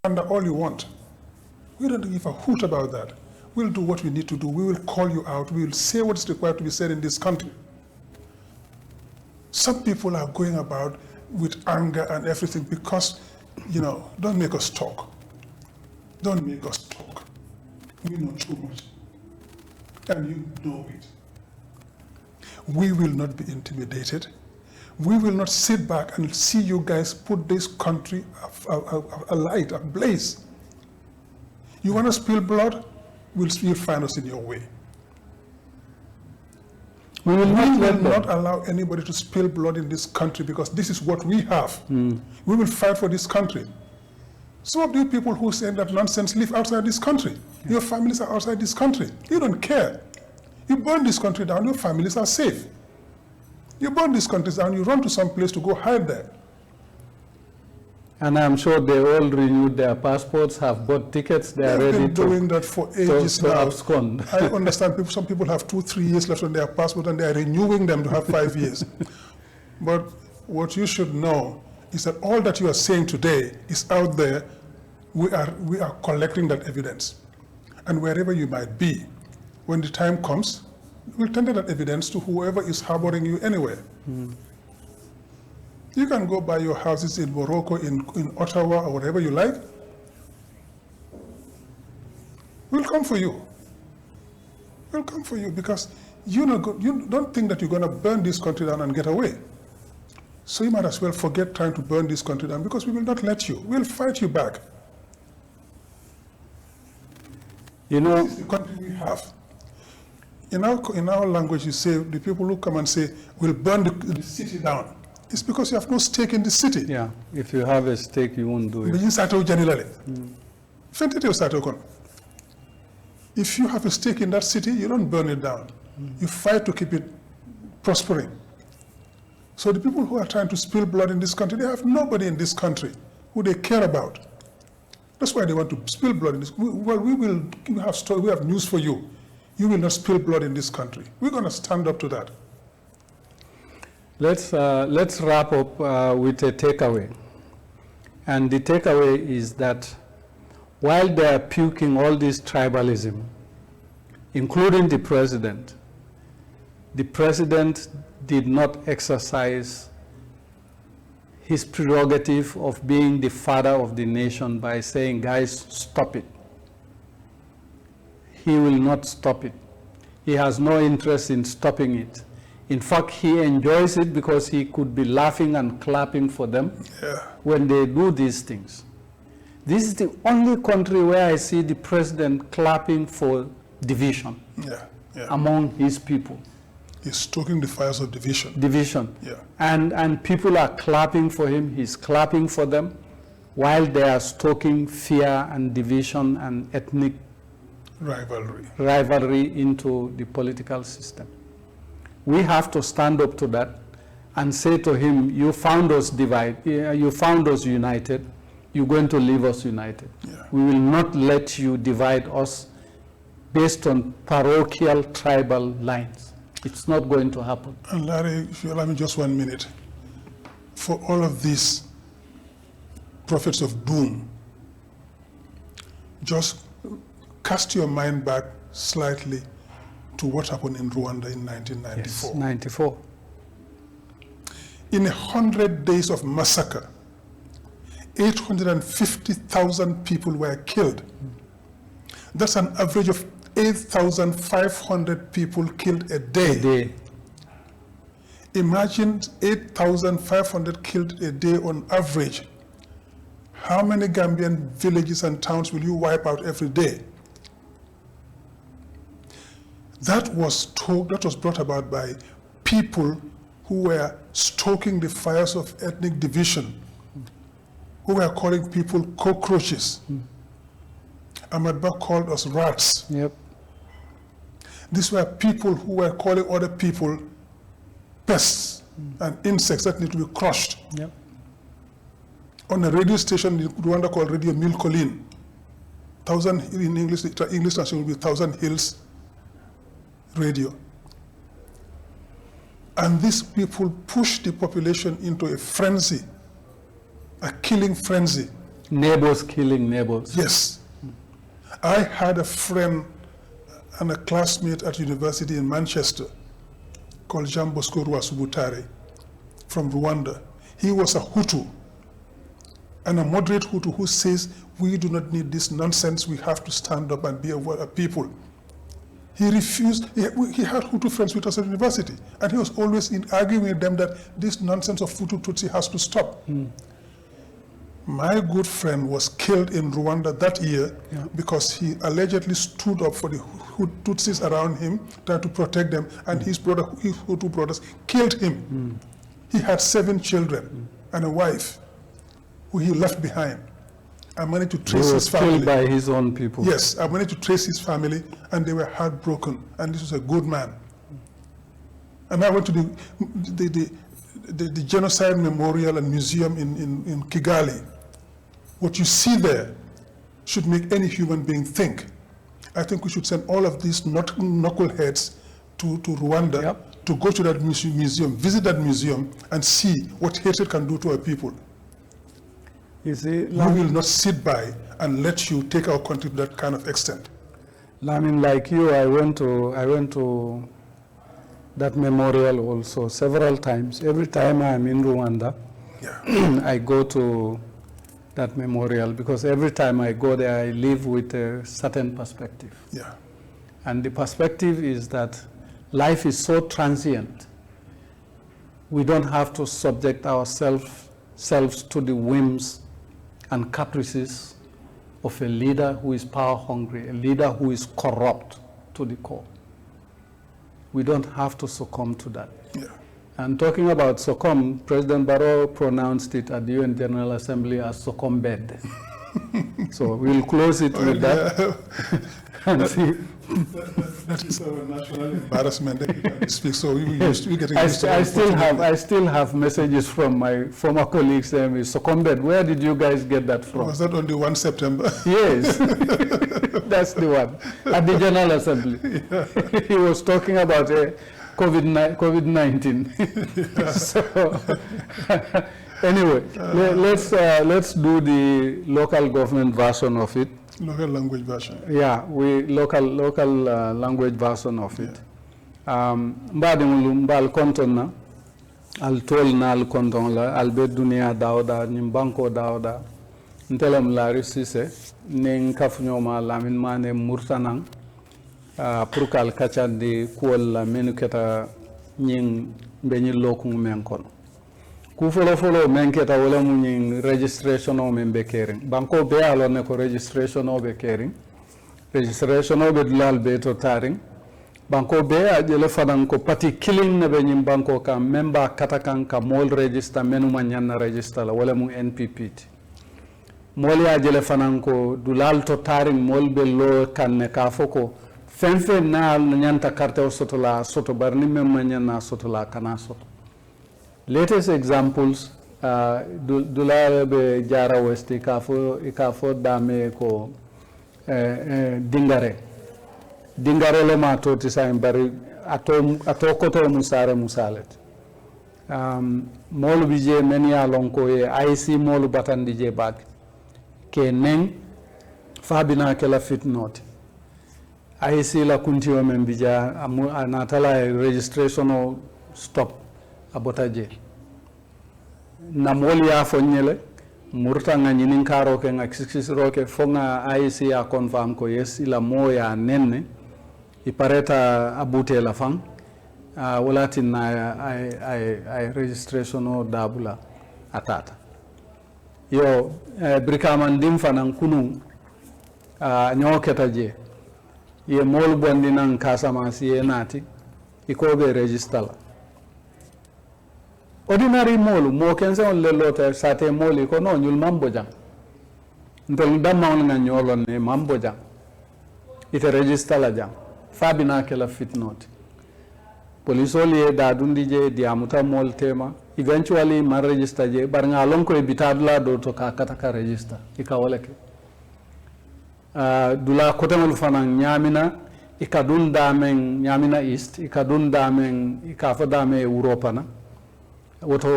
under all you want. We don't give a hoot about that. We'll do what we need to do. We will call you out. We will say what's required to be said in this country. Some people are going about with anger and everything because, don't make us talk. Don't make us talk. We know too much. And you know it. We will not be intimidated. We will not sit back and see you guys put this country alight, ablaze. You want to spill blood? You'll find us in your way. We will not allow anybody to spill blood in this country because this is what we have. We will fight for this country. Some of you people who say that nonsense live outside this country. Your families are outside this country. You don't care. You burn this country down, your families are safe. You burn this country down, you run to some place to go hide there. And I'm sure they all renewed their passports, have bought tickets, they are ready to... They've been doing that for ages now. Abscond. I understand some people have 2-3 years left on their passport and they are renewing them to have 5 years. But what you should know is that all that you are saying today is out there. We are collecting that evidence. And wherever you might be, when the time comes, we'll tender that evidence to whoever is harboring you anywhere. You can go buy your houses in Morocco, in Ottawa, or wherever you like. We'll come for you. We'll come for you because you don't think that you're going to burn this country down and get away. So you might as well forget trying to burn this country down because we will not let you. We'll fight you back. You know, this is the country we have. In our language, you say, the people who come and say, we'll burn the city down. It's because you have no stake in the city. Yeah, if you have a stake, you won't do it. If you have a stake in that city, you don't burn it down. You fight to keep it prospering. So the people who are trying to spill blood in this country, they have nobody in this country who they care about. That's why they want to spill blood in this. Well, we have news for you. You will not spill blood in this country. We're going to stand up to that. Let's wrap up with a takeaway. And the takeaway is that while they are puking all this tribalism, including the president did not exercise his prerogative of being the father of the nation by saying, guys, stop it. He will not stop it. He has no interest in stopping it. In fact, he enjoys it because he could be laughing and clapping for them when they do these things. This is the only country where I see the president clapping for division among his people. He's stoking the fires of division. Division. Yeah. And people are clapping for him, he's clapping for them, while they are stoking fear and division and ethnic rivalry into the political system. We have to stand up to that and say to him, you found us you found us united, you're going to leave us united. Yeah. We will not let you divide us based on parochial tribal lines. It's not going to happen. And Larry, if you allow me just 1 minute, for all of these prophets of doom, just cast your mind back slightly to what happened in Rwanda in 1994. Yes, 94. In 100 days of massacre, 850,000 people were killed. That's an average of 8,500 people killed a day. Imagine 8,500 killed a day on average. How many Gambian villages and towns will you wipe out every day? That was brought about by people who were stoking the fires of ethnic division, who were calling people cockroaches. Ahmad Ba called us rats. Yep. These were people who were calling other people pests and insects that need to be crushed. Yep. On a radio station in Rwanda called Radio Mille Collines, in English translation will be 1,000 Hills Radio. And these people pushed the population into a frenzy, a killing frenzy. Neighbors killing neighbors. Yes. I had a friend and a classmate at university in Manchester called Jean Bosco Rwasubutare from Rwanda. He was a Hutu, and a moderate Hutu who says, we do not need this nonsense, we have to stand up and be a people. He refused. He had Hutu friends with us at university, and he was always arguing with them that this nonsense of Hutu Tutsi has to stop. My good friend was killed in Rwanda that year because he allegedly stood up for the Tutsis around him, trying to protect them, and his Hutu brothers killed him. He had 7 children and a wife who he left behind. I managed to trace his family. Killed by his own people. Yes, I managed to trace his family, and they were heartbroken. And this was a good man. And I went to the Genocide Memorial and Museum in Kigali. What you see there should make any human being think. I think we should send all of these knuckleheads to Rwanda to go to that museum, visit that museum, and see what hatred can do to our people. You see, we will not sit by and let you take our country to that kind of extent. I mean, like you, I went to that memorial also several times. Every time I'm in Rwanda, I go to that memorial because every time I go there, I live with a certain perspective. Yeah. And the perspective is that life is so transient. We don't have to subject ourselves to the whims and caprices of a leader who is power hungry, a leader who is corrupt to the core. We don't have to succumb to that. Yeah. And talking about succumb, President Barrow pronounced it at the UN General Assembly as succumbed. So we'll close it with that. And see. That is our national embarrassment that we can speak. So we getting I still have messages from my former colleagues saying, succumbed. Where did you guys get that from? Was that on the 1 September? Yes, that's the one. At the General Assembly. Yeah. He was talking about COVID-19. So anyway, let's do the local government version of it. Local language version. Yeah, local language version of it. Mbadi mbal konton na al tol na al konton la al be dunia dawda nyimbanko dawda ntelam la risise nen kafnyo ma lamin mane murtanan pour kal kachandi kuol la menuketa nyin be nyi lokun men kono ku folo men keta wala mu nyin registration o men be kering banko be alo ne ko registration o be kering registration o be dulal be to taring banko be a jele fadan ko pati killing ne be nyin banko ka memba katakan ka mol register menu man nyanna register la wala mu NPP mol ya jele fadan ko dulal to taring mol be lo kan ne ka foko fenfe na nyanta carte o soto la soto barni mem man nyanna soto la kana soto. Latest examples, dulare be jara westi ikafo dame ko dingare le ma to tisaim bari ato koto musalet molu bije men ya lonko e IC molu batandi je bag ke nen fabina ke la fitnote IC la kuntiyo men bija anatala registration o stop abotaje na moli ya fonyele murta nga nyinin karo ke nga roke fonga IC ya confirm ko yes ila moya nenne ipareta abute la fang wala na ay registration o dabula atata yo brikaman dim fanan kunu nyoketa je ye mol bondi nan kasama si nati ikobe register la ordinary molu mo kense on le lota sate moli ko no nyul mambo jang ndol damma on nga nyolon ne mambo jang ite register la jang fabina ke la fitnote police oli da dundi je diamuta mol tema eventually man register je bar nga lon ko e bitadla do to ka kata ka register ika waleke dula kotemol fanan nyamina ikadun damen nyamina east ikadun damen ikafa dame europa na woto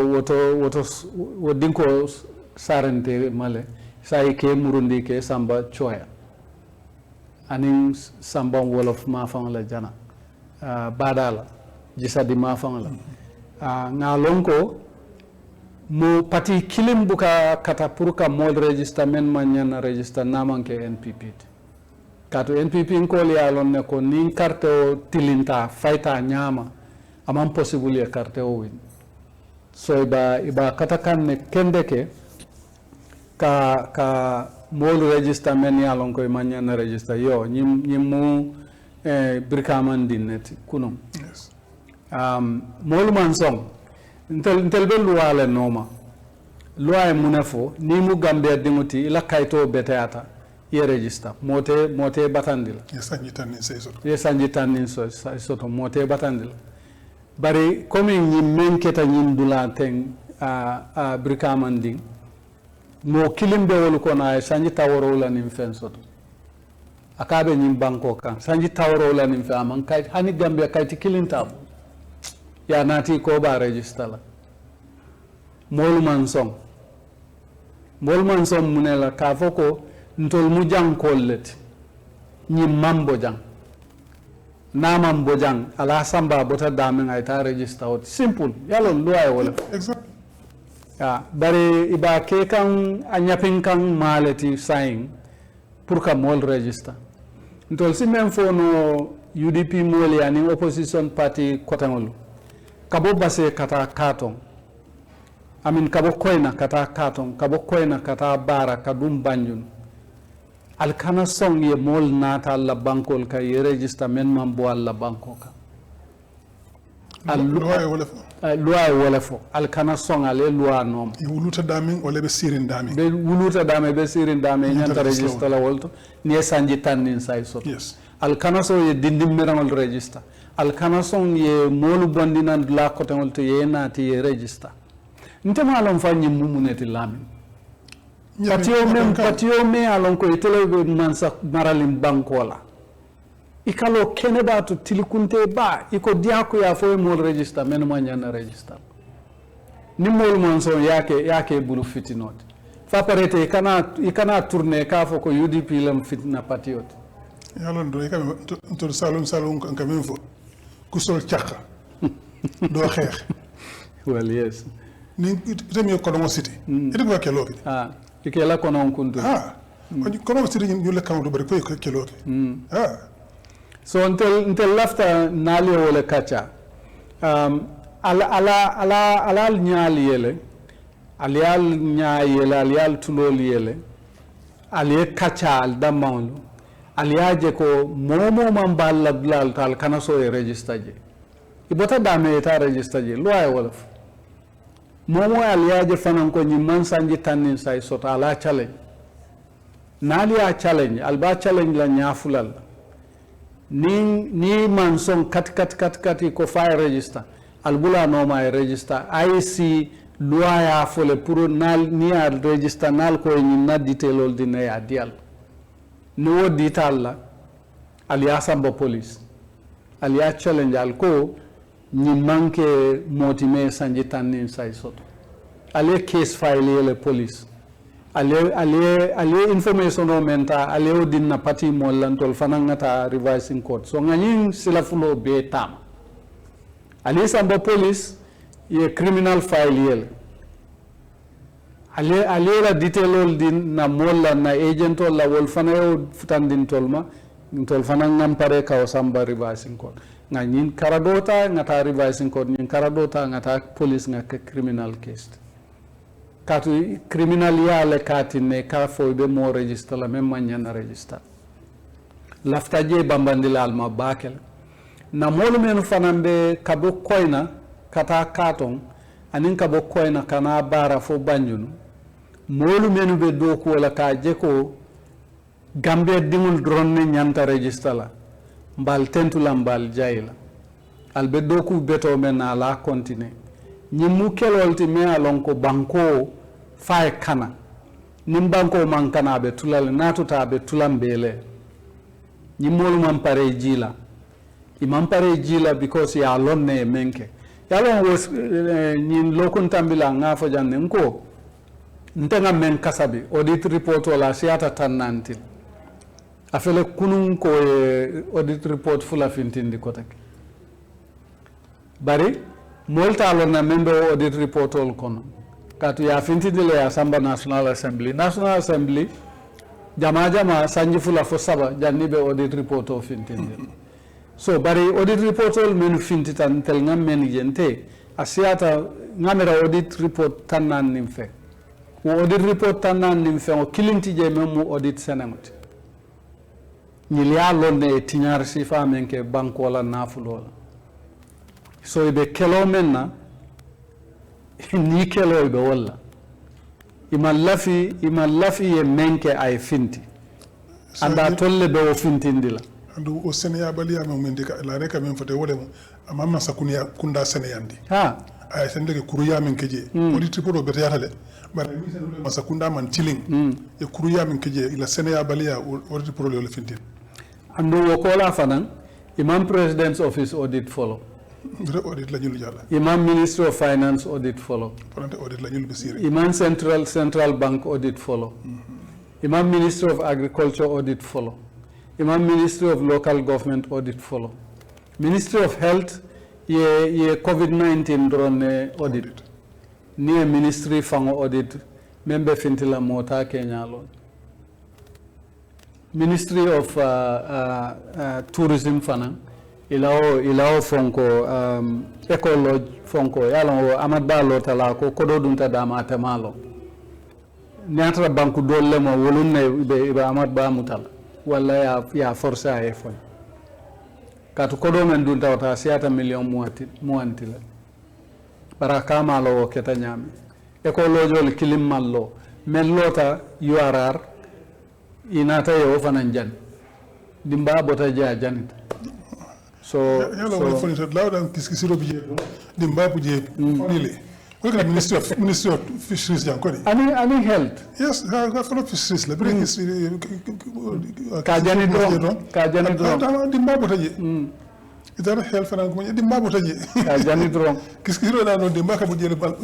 wodinko sarente male sai ke murundi ke samba choya anin samba wolof ma fang la jana badala jisadi ma fang la ngalonko mo pati kilim buka kata puruka mol register men manyana register namanke NPP kato NPP ko lialon ne ko nin carte o tilinta fayta nyama amam possible ya carte o win so iba katakan ne kendeke ka molu register men ya lon koy manya na register yo ñimu brikaman dinnet kunum Yes. molu man song ntel be luwale noma luwa munafo ni mu Gambia dinguti ila kayto beteata ye register mote batandila Yes, and you turn in say so. ye sanji tannin soto mote batandila bari comme ñi menketa ñin dula ten a brikaman ding mo kilimbe wol ko na sanji tawro la nim fen soto akabe ñim banko kan sanji tawro la nim fe aman kay hani Gambia kay ti kilinta ya nati ko ba register la mol man song munela ka foko ntol mu jang kollet ñim mambo jang naman bojang ala samba bota damen ay ta register out simple yalo luwa wala Exactly. ya bari iba ke kan anyapin kan maleti sign pour ka mol register ntol si men fono UDP mol yani opposition party kotangol kabo base kata katon amin kabo koyna kata katon kabo koyna kata bara kadum banjun alkana song ye mol nata alla bankol ka ye register men man bo alla banko ka loi wala fo alkana song ale loi nom e wuluta damin wala be sirin damin be wuluta dame be sirin dame nyanta register la wolto ni sanji tannin say so yes alkana so ye dindim merangol register alkana song ye molu bondinan la ko tangol to ye nati ye register ntema alon fanyi mumuneti lamin patio me alon ko itele be mansa maralim bankola ikalo kene ba to tilikunte ba iko diako ya fo mol register men mo nyana register ni mol mon so yake bulu fitinot fa parete ikana tourner ka fo ko UDP lam fitna patriot yalon do ikam to salon kam même fo ku sol tiaka do xex well yes ni temi ko do city ite ko keloke ike la kono on kuntu kono city ñu le kam do bari ko keloke so until lafta nali wala kacha ala nyaali yele alial nyaayele alial tulol yele aliye kacha al damawlu aliaje ko momo man balla blal tal kana so e register je ibota dame ta register je lo ay wala momo aliaje fanan ko nyi man sanji tannin say sota ala challenge nali a challenge alba challenge la nyafulal ni man son kat ko fay register albula no ma register IC loi ya fole pour nal ni a register nal ko ni na detail dina ya dial no detail la aliya samba police aliya challenge al ko ni manke motime sanji tanin say soto ale case file le police ale information o menta ale o dinna pati mollantol fanangata revising court so ngani sila fulo be tam ale samba police ye criminal file yel ale la detailol din na molla na agent la wol fanayo futandin tolma tol fanangam pare ka o samba revising court ngani karadota ngata revising court ni karadota ngata police ngaka criminal case katu criminal ya le kati ne ka fo be mo register la même manyana register lafta je bambandila alma bakel na molu men fanambe kabo koyna kata katon anin kabo koyna kana bara fo banjunu molu men be do ko la ka je ko Gambia dimul drone nyanta register la mbal tentula mbal jayla albe do ku beto men ala continue nyimu kelolti me alon ko banko fay kana nim banko man kana be tulal natuta be tulambele nyimolu man pare jila imam pare jila because ya lonne menke ya lon was nyin lokun tambila ngafo janne nko ntenga men kasabi audit report wala siata tannantil afele kunun ko audit report fula fintindi kotak bari molta lonna membe audit report ol kono katu ya fintindi le Assembly National Assembly jama sanji fula fo saba janni be audit report o fintindi so bari audit report ol men fintitan tel ngam men jente asiata ngamera audit report tannan nim fe audit report tanan nim fe o kilinti je mem audit senamut ñil ya lonne tiñar sifa men ke banko la nafulo so be kelo menna ni kelo be walla ima lafi ye menke ay finti anda tolle be o fintindila andu o Sénégal baliya mo men dika la reka men fote wole mo amama sakuniya kunda Sénégal ha ay sen dege kuruya men keje audit report be yatale bare mi sen wole masakunda man tiling e kuruya men keje ila Sénégal baliya audit report le fintin andu wo kola fanan imam president's office audit follow audit la ñul jalla imam ministry of finance audit follow audit la ñul be sire imam central bank audit follow imam ministry of agriculture audit follow imam ministry of local government audit follow ministry of health ye covid-19 drone audit ni ministry fango audit membe fintila mota Kenya lon ministry of tourism fana ilao fonko ecology fonko yalo amad ba lotala ko kodo dunta dama tamalo niatra banku dolle mo wolunne be amad ba mutal wala ya forsa e fon katu kodo men dunta wata siata million muanti la baraka malo keta nyami ecology kilim mallo men lota URR inata yo fanan jan dimba bota ja janita so yalo wala foni to lawdan kiskisiro bije dimba buje nile ko ka ministry of fisheries jan ko ni ani health yes ha for fisheries la bring ka jani dron dimba bota je idara health fanan ko dimba bota je ka jani dron kiskisiro da no dimba ka buje bal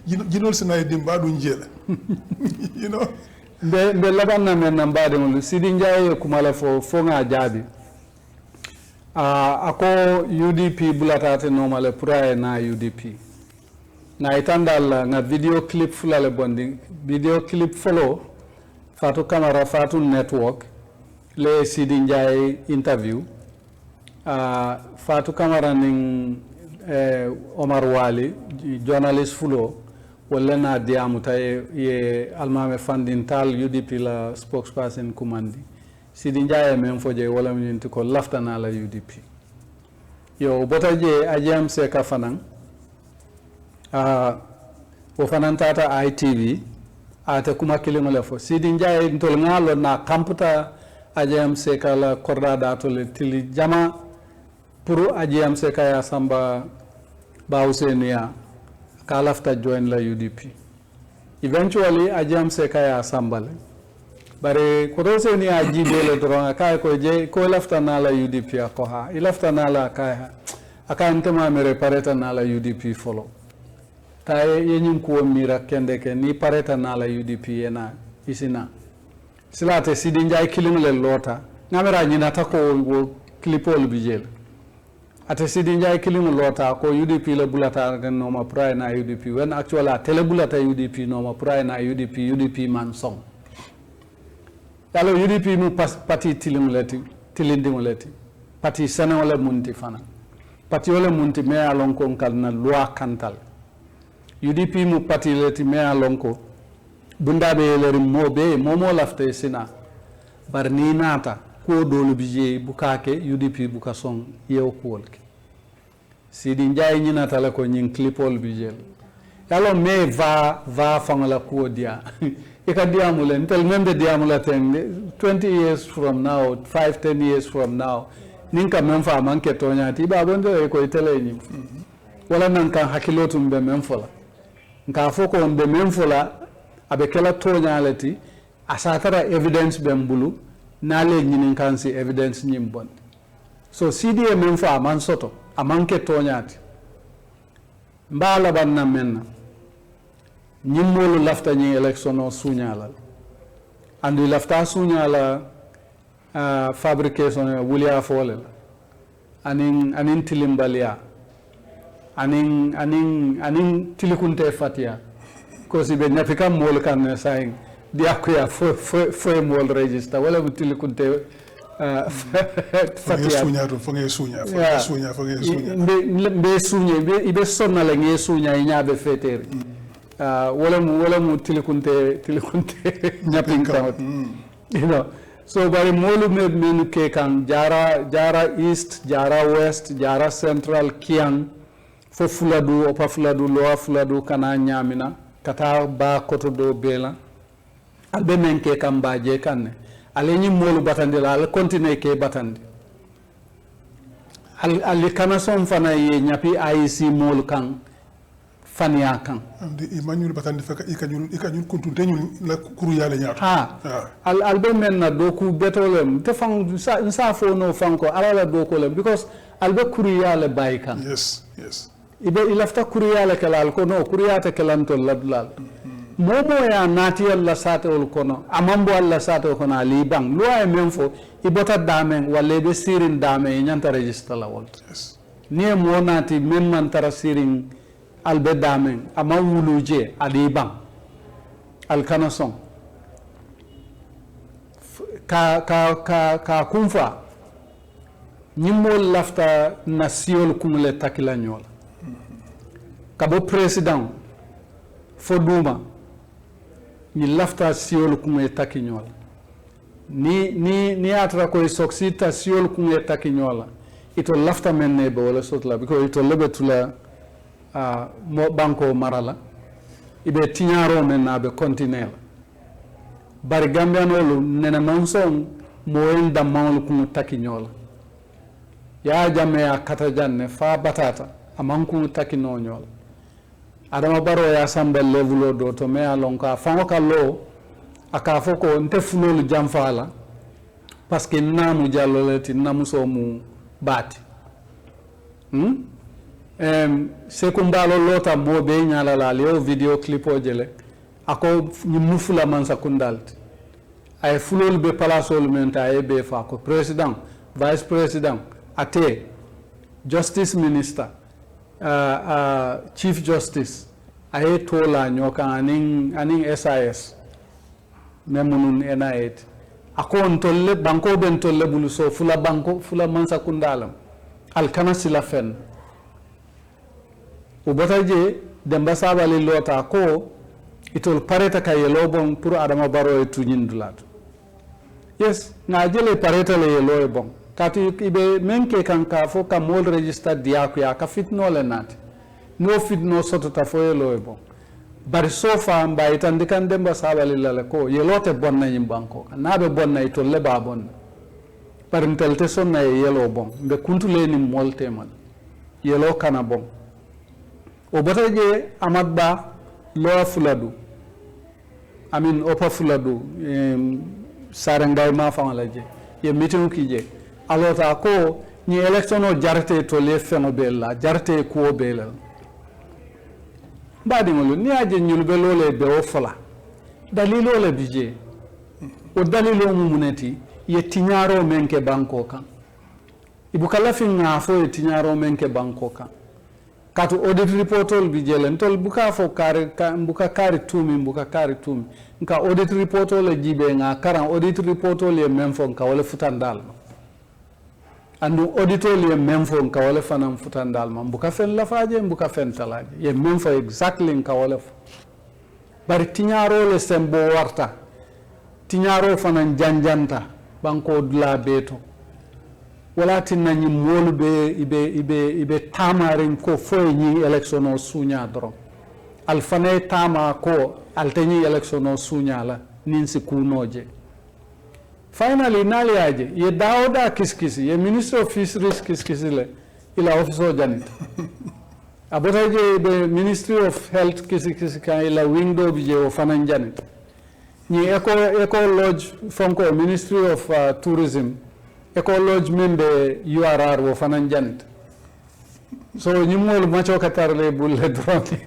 jinol sina dimba dun jela you know be labanna men nan baade mon Sidi Ndiaye kumala fo nga jaabi ako UDP bulatate normale pura na UDP na itandal nga video clip fulale bondi video clip follow Fatou Camara Fatou network le Sidi Ndiaye interview Fatou Camara ning Omar Wali journalist fulo wala na diamuta ye almame fandintal UDP la spokesperson kumandi Sidi Ndiaye men foje wala minti ko laftana la UDP yo botaje ajam se ka fanan wo fanan tata ITV ata kuma kilimo le fo Sidi Ndiaye ntol ngalo na kamputa ajam se ka la kordada to le tili jama pour ajam se ka ya samba bawsenia kalafta join la UDP eventually ajam se kaya sambale bare kodose ni ajibele dronga kay ko je ko lafta na la UDP ko ha ilafta na la kaya aka ntema mere pareta na la UDP follow tay yenyum ko mira kende ke ni pareta na la UDP ena isina silate Sidi Ndiaye kilimle lota ngamera nyina ta ko wo clipol bijel ate Sidi Ndiaye kilimu lota ko UDP la bulata no ma pray na UDP when actually tele bulata UDP no ma pray na UDP man song yalo UDP mu parti tilindi muleti parti sana wala munti fana parti wala munti me alon ko kalna loi kantal UDP mu parti leti me alon ko bundabe leri momo lafte sina barni nata ko dolu bije bukake UDP buka song yew kolke Sidi Ndiaye nyina tala ko nyin clipol bijel yalo me va fangala ko dia e ka dia mule ntel membe dia mula ten 20 years from now 5-10 years from now ninka memfa manke tonyati ba bondo e ko tele nyi wala nan kan hakilotum be memfola nka foko on be memfola abe kala tonyalati asatara evidence be mbulu nale nyinin kansi evidence nyimbon so CDA memfa man soto amanke tonyati mbala banna menna nyimmolu lafta nyi election o sunyala andu lafta sunyala fabrication wulia fole anin tilimbalia anin tilikunte fatia ko sibe nyafika mol kan saing dia ko ya fo mol register wala tilikunte fatia fonge sunya be sunya ibe sonna la nge sunya nyaabe fetere wala mu tilikunte nyapping count. You know, so bari molu menu ke kan jara east, jara west, jara central kiang fo fuladu opa fuladu loa fuladu kana nyamina kata ba koto do bela albe men ke kan baje kanne ale ni molu batandi la al continue ke batandi al kana son fana ye nyapi IC molu kan fania kan andi imanyul batandi faka ikanyul kuntunte nyul la kuru yale nyato albe men na doku betolem te fang sa fo no fanko ala doko lem because albe kuru yale bay kan yes ibe ilafta kuru yale kelal ko no kuru yata kelanto ladlal momo ya nati alla sate ol kono amambo alla sate kono ali bang lo ay memfo ibota damen wala be sirin dame nyanta register la wol yes ni mo nati memman tara sirin albe damen ama wuluje ali bang al kanason ka kumfa nyimol lafta nasiol kumle takila nyola kabo president foduma ni lafta siol kumle takinyola ni atra ko soksita siol kumle takinyola ito lafta menne be wala sotla because ito lebetula mo banko marala ibe tinyaro men na be continel bari gambianolu nena manson moyen dammal ku takinyola ya jamme ya kata janne fa batata amanku takinonyola adama baro ya sambel levulo do to me alonka fango kallo aka foko nte fulolu jamfala parce que namu jalloleti namu so mu bati sekumbalo lota mo be nyala la leo video clip o jele ako nyumufula mansa kundalti ay fulol be palasol menta ay be fa ko president vice president ate justice minister chief justice ay tola nyoka aning SIS memunun NIT ako ontolle banko ben tolle bulu so fula banko fula mansa kundalam alkana sila fen ubotaje demba sabali lota ko itol pareta kay lobon pour adama baro e tunyindulat yes na jele pareta le yelo e bon kati ibe menke kan ka fo ka mol register diaku ya ka fitno le nat no fitno soto ta fo yelo e bon bari sofa mba itande kan demba sabali lale ko yelote bonna yim banko na be bonna itol le ba bon par intelte sonna e yelo bon be kuntule ni molte man yelo kana bon o botaje amadba loa fuladu amin opa fuladu sarangay ma fangalaje ye meeting kije alota ko ni election o jarte to le feno bella jarte ko bella badi ngolo ni aje nyul be lole be o fala dalilo le bije o dalilo mumuneti ye tinyaro menke banko kan ibukala finga fo ye tinyaro menke banko kan katu audit reportol bi jelen tol buka fo buka kari tumi nka audit reportol jibe nga karan audit reportol ye memfo nka wala futandal andu auditol ye memfo nka wala fanam futandal buka fen lafaje buka fen talaje ye memfo exactly nka wala bari tinyaro le sembo warta tinyaro fanan janjanta banko dula beto wala tinna ñi molu be ibe tamarin ko foy ñi election o suña dron al fane tama ko al tani election o suña la nin si kunoje finally naliaje ye daoda kiskisi ye minister of fisheries kiskisi le ila office o janit abotaje be ministry of health kiskisi kan ila window bi je o fanan janit ni eco lodge fonko ministry of tourism eco lodge membe URR wo fanan janit so nyimol macho katarle bulle drone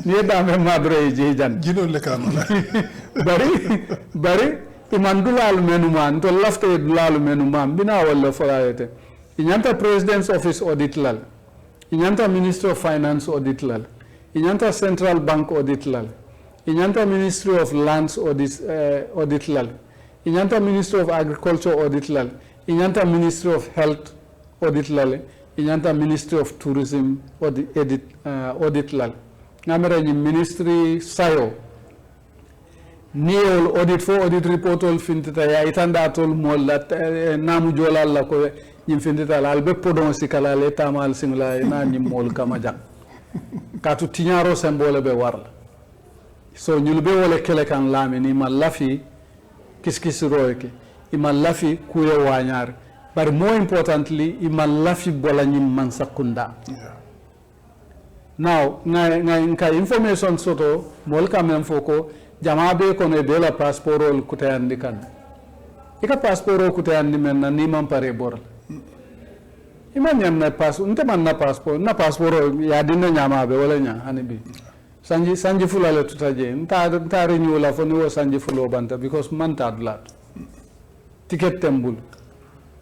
ni dame madre je jan jino le kamala bari imandulal menuman to lafte dulal menuman bina wala forayete inyanta president's office audit lal inyanta minister of finance audit lal inyanta central bank audit lal inyanta ministry of lands audit lal inyanta ministry of agriculture audit lal inyanta ministry of health audit lal inyanta ministry of tourism audit lal ngamere ni ministry sayo niol audit report ol fintita ya itanda tol molla namu jolal la ko nyim fintita la albe podon sikala le tamal singla na nyim mol kama jak katu tinyaro symbole be warla so nyulbe wala kele kan lami ni malafi kiskisiroyke ima lafi kuye wanyar but more importantly ima lafi bola nyim man sakunda now nka information soto mol kamem foko jama be kono be la passeport ol kutayandi kan ika passeport ol kutayandi men na ni man pare bor iman yan na passeport nte man na passeport ya dinna nyama be wala nya anibi sanji fulale tutaje nta renew la foni wo sanji fulo banta because man ta dlat ticket tembul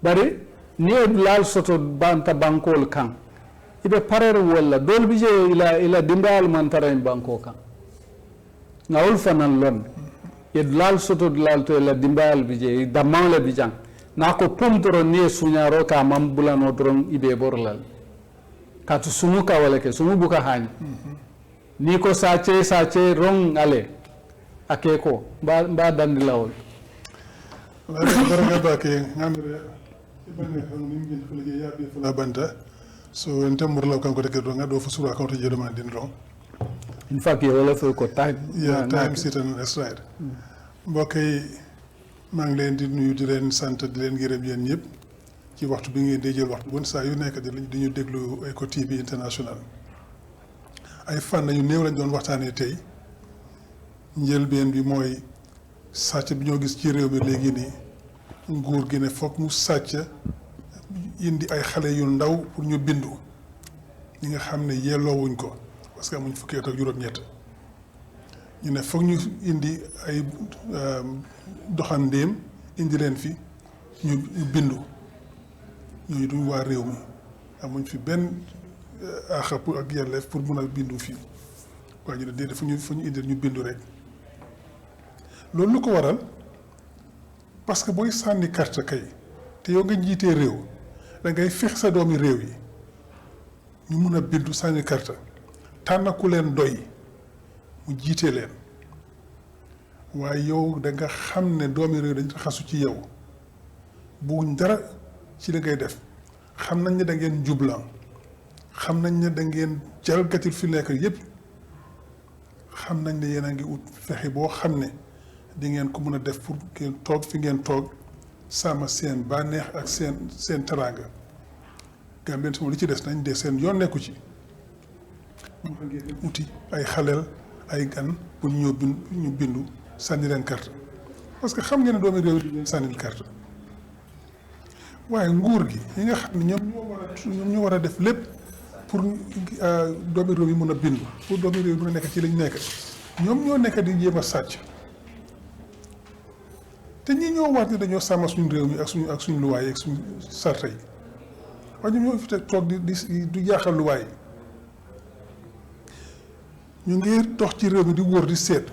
bari ni lal soto banta bankol kan ibe parer wala dol bije ila dimbal man tara banko kan ngawul fanan lon lal soto lal to ila dimbal bije damman la bijang nako pomtoro ni sunyaro ka mambulano dron ibe borlal katu sumu ka wala ke sumu buka hani ni ko sace rong ale akeko ba dandi lawol baraka bake ngamre ibane xamni ngi fulje yabe fula banta so ente murlaw kanko de do ngado fu sura kanto je dama din ron in fact yo la ko time time sit and aside mbokay ma ngi len di nuyu di len sante di len gërem yeen ñep ci waxtu bi ngeen de jël waxtu bon sa yu nekk di ñu déglu Eco TV International ay fan yu néew lañ doon waxtaanee tey njëlbeen bi mooy sàcc bi ñoo gis ci réew mi léegi nii nguur gi ne foog mu sàcc indi ay xale yu ndaw pour ñu bindu ñi nga xam ne yelloowuñ ko parce que amuñ fukki at ak juróom-ñett ñu ne foog ñu indi ay doxandéem indi leen fi ñu bindu ñooñu duñ waa réew mi amuñ fi benn axap ak yelleef pour mun a bindu fii waaye ñu ne déedéet fu ñu indil ñu bindu rek loolu lu ko waral parce que booy sànni carte kay te yow nga jiitee réew da ngay fex sa doomi réew yi ñu mun a bindu sànni carte tànn ku leen doy mu jiitee leen waaye yow da nga xam ne doomi réew dañ xasu ci yow buñ dara ci li ngay def xam nañ ne da ngeen jublan xam nañ ne da ngeen jalgatil fi nekk yépp xam nañ ne yéen a ngi ut fexe boo xam ne di ngeen ko mën a def pour ngeen toog fi ngeen toog sàmm seen bànneex ak seen teraanga Gambien sama li ci des nañ de seen yoon nekku ci mu xam ngeen uti ay xaleel ay gan pour ñu bindu sànni leen carte parce que xam ngeen ne doomi réew yi sànnil carte waaye nguur gi yi nga xam ne ñoom ñoo war a def lépp pour doomi réew yi mën a bindu pour doomi réew yi mën a nekk ci lañ nekk ñoom ñoo nekk di jéem a sàcc te ñi ñoo war ne dañoo sàmm suñu réew mi ak suñu luwaay ak suñu sarta yi waaye ñoom ñoo fi toog di jaaxal luwaay ñu ngi dox ci réew mi di wóor di seet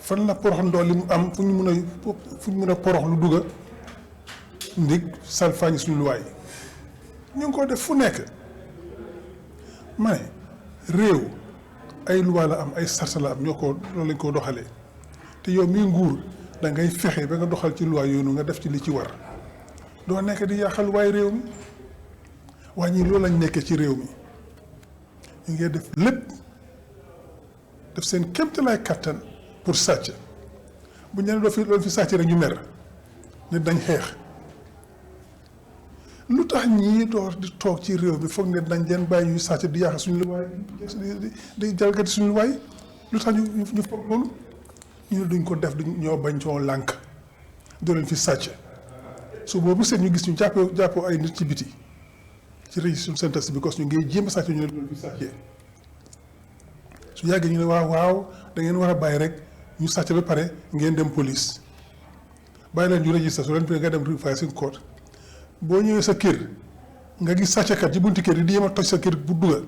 fan la porox ndool li mu am fu ñu mën a porox lu dugga ndig salfaañi suñu luwaay ñu ngi ko def fu nekk ma ne réew ay luwaa la am ay sarta la am loolu lañ ko doxalee te yow mii nguur da ngay fexe ba nga doxal ci luwaa yooyu nga def ci li ci war doo nekk di yàqal waay réew mi waaye ñii loolu lañ nekkee ci réew mi ñu ngi def lépp def seen kéemtalaay kattan pour sàcc bu ñu nee loolu fi sàcc rek ñu mer ne dañ xeex lu tax ñii door di toog ci réew mi foog ne dañ leen bàyyi ñuy sàcc di yàq suñu luwaay di jalgati suñu luwaay lu tax ñu foog loolu ñu ne duñ ko def ñoo bañ coo lànk doo leen fi sàcc su boobu seet ñu gis ñu jàppoo ay nit ci biti ci région centre bi parce que ñu ngi jéem a sàcc ñu ne doo leen fi sàccee su yàggee ñu ne waaw da ngeen war a bàyyi rek ñu sàcc ba pare ngeen dem police bàyyi leen ñu registre su leen nga dem revising court boo ñëwee sa kër nga gis sàcckat ci bunti kër yi di yéem a toj sa kër bu dugal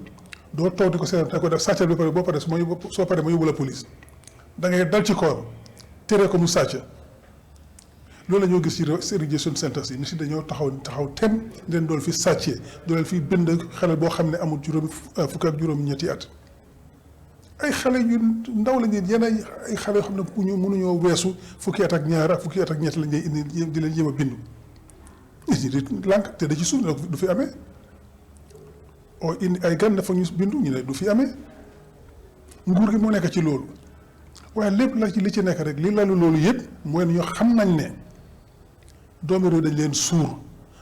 doo toog di ko seetaan ko def sàccal ba pare boo paree soo paree ma yóbbu la police da ngay dal ci kawam tere ko mu sàcc loolu la ñoo gis ci région centres yi ni si dañoo taxaw tem leen dool fi sàccee doo leen fi bind xale boo xam ne amul fukk ak juróom-ñetti at ay xale yu ndaw la ñuy yenn ay xale yoo xam ne bu ñu mënuñoo weesu fukki at ak ñaar ak fukki at ak ñett lañ lay indi di leen jéem a bindu nit ñi di lànk te da ci suuf ne du fi amee oo indi ay gan dafa ñu bindu ñu ne du fi amee nguur gi moo nekk ci loolu waaye lépp la ci li ci nekk rek li lalu loolu yëpp mooy ñoo xam nañ ne doomi réew dañ leen suur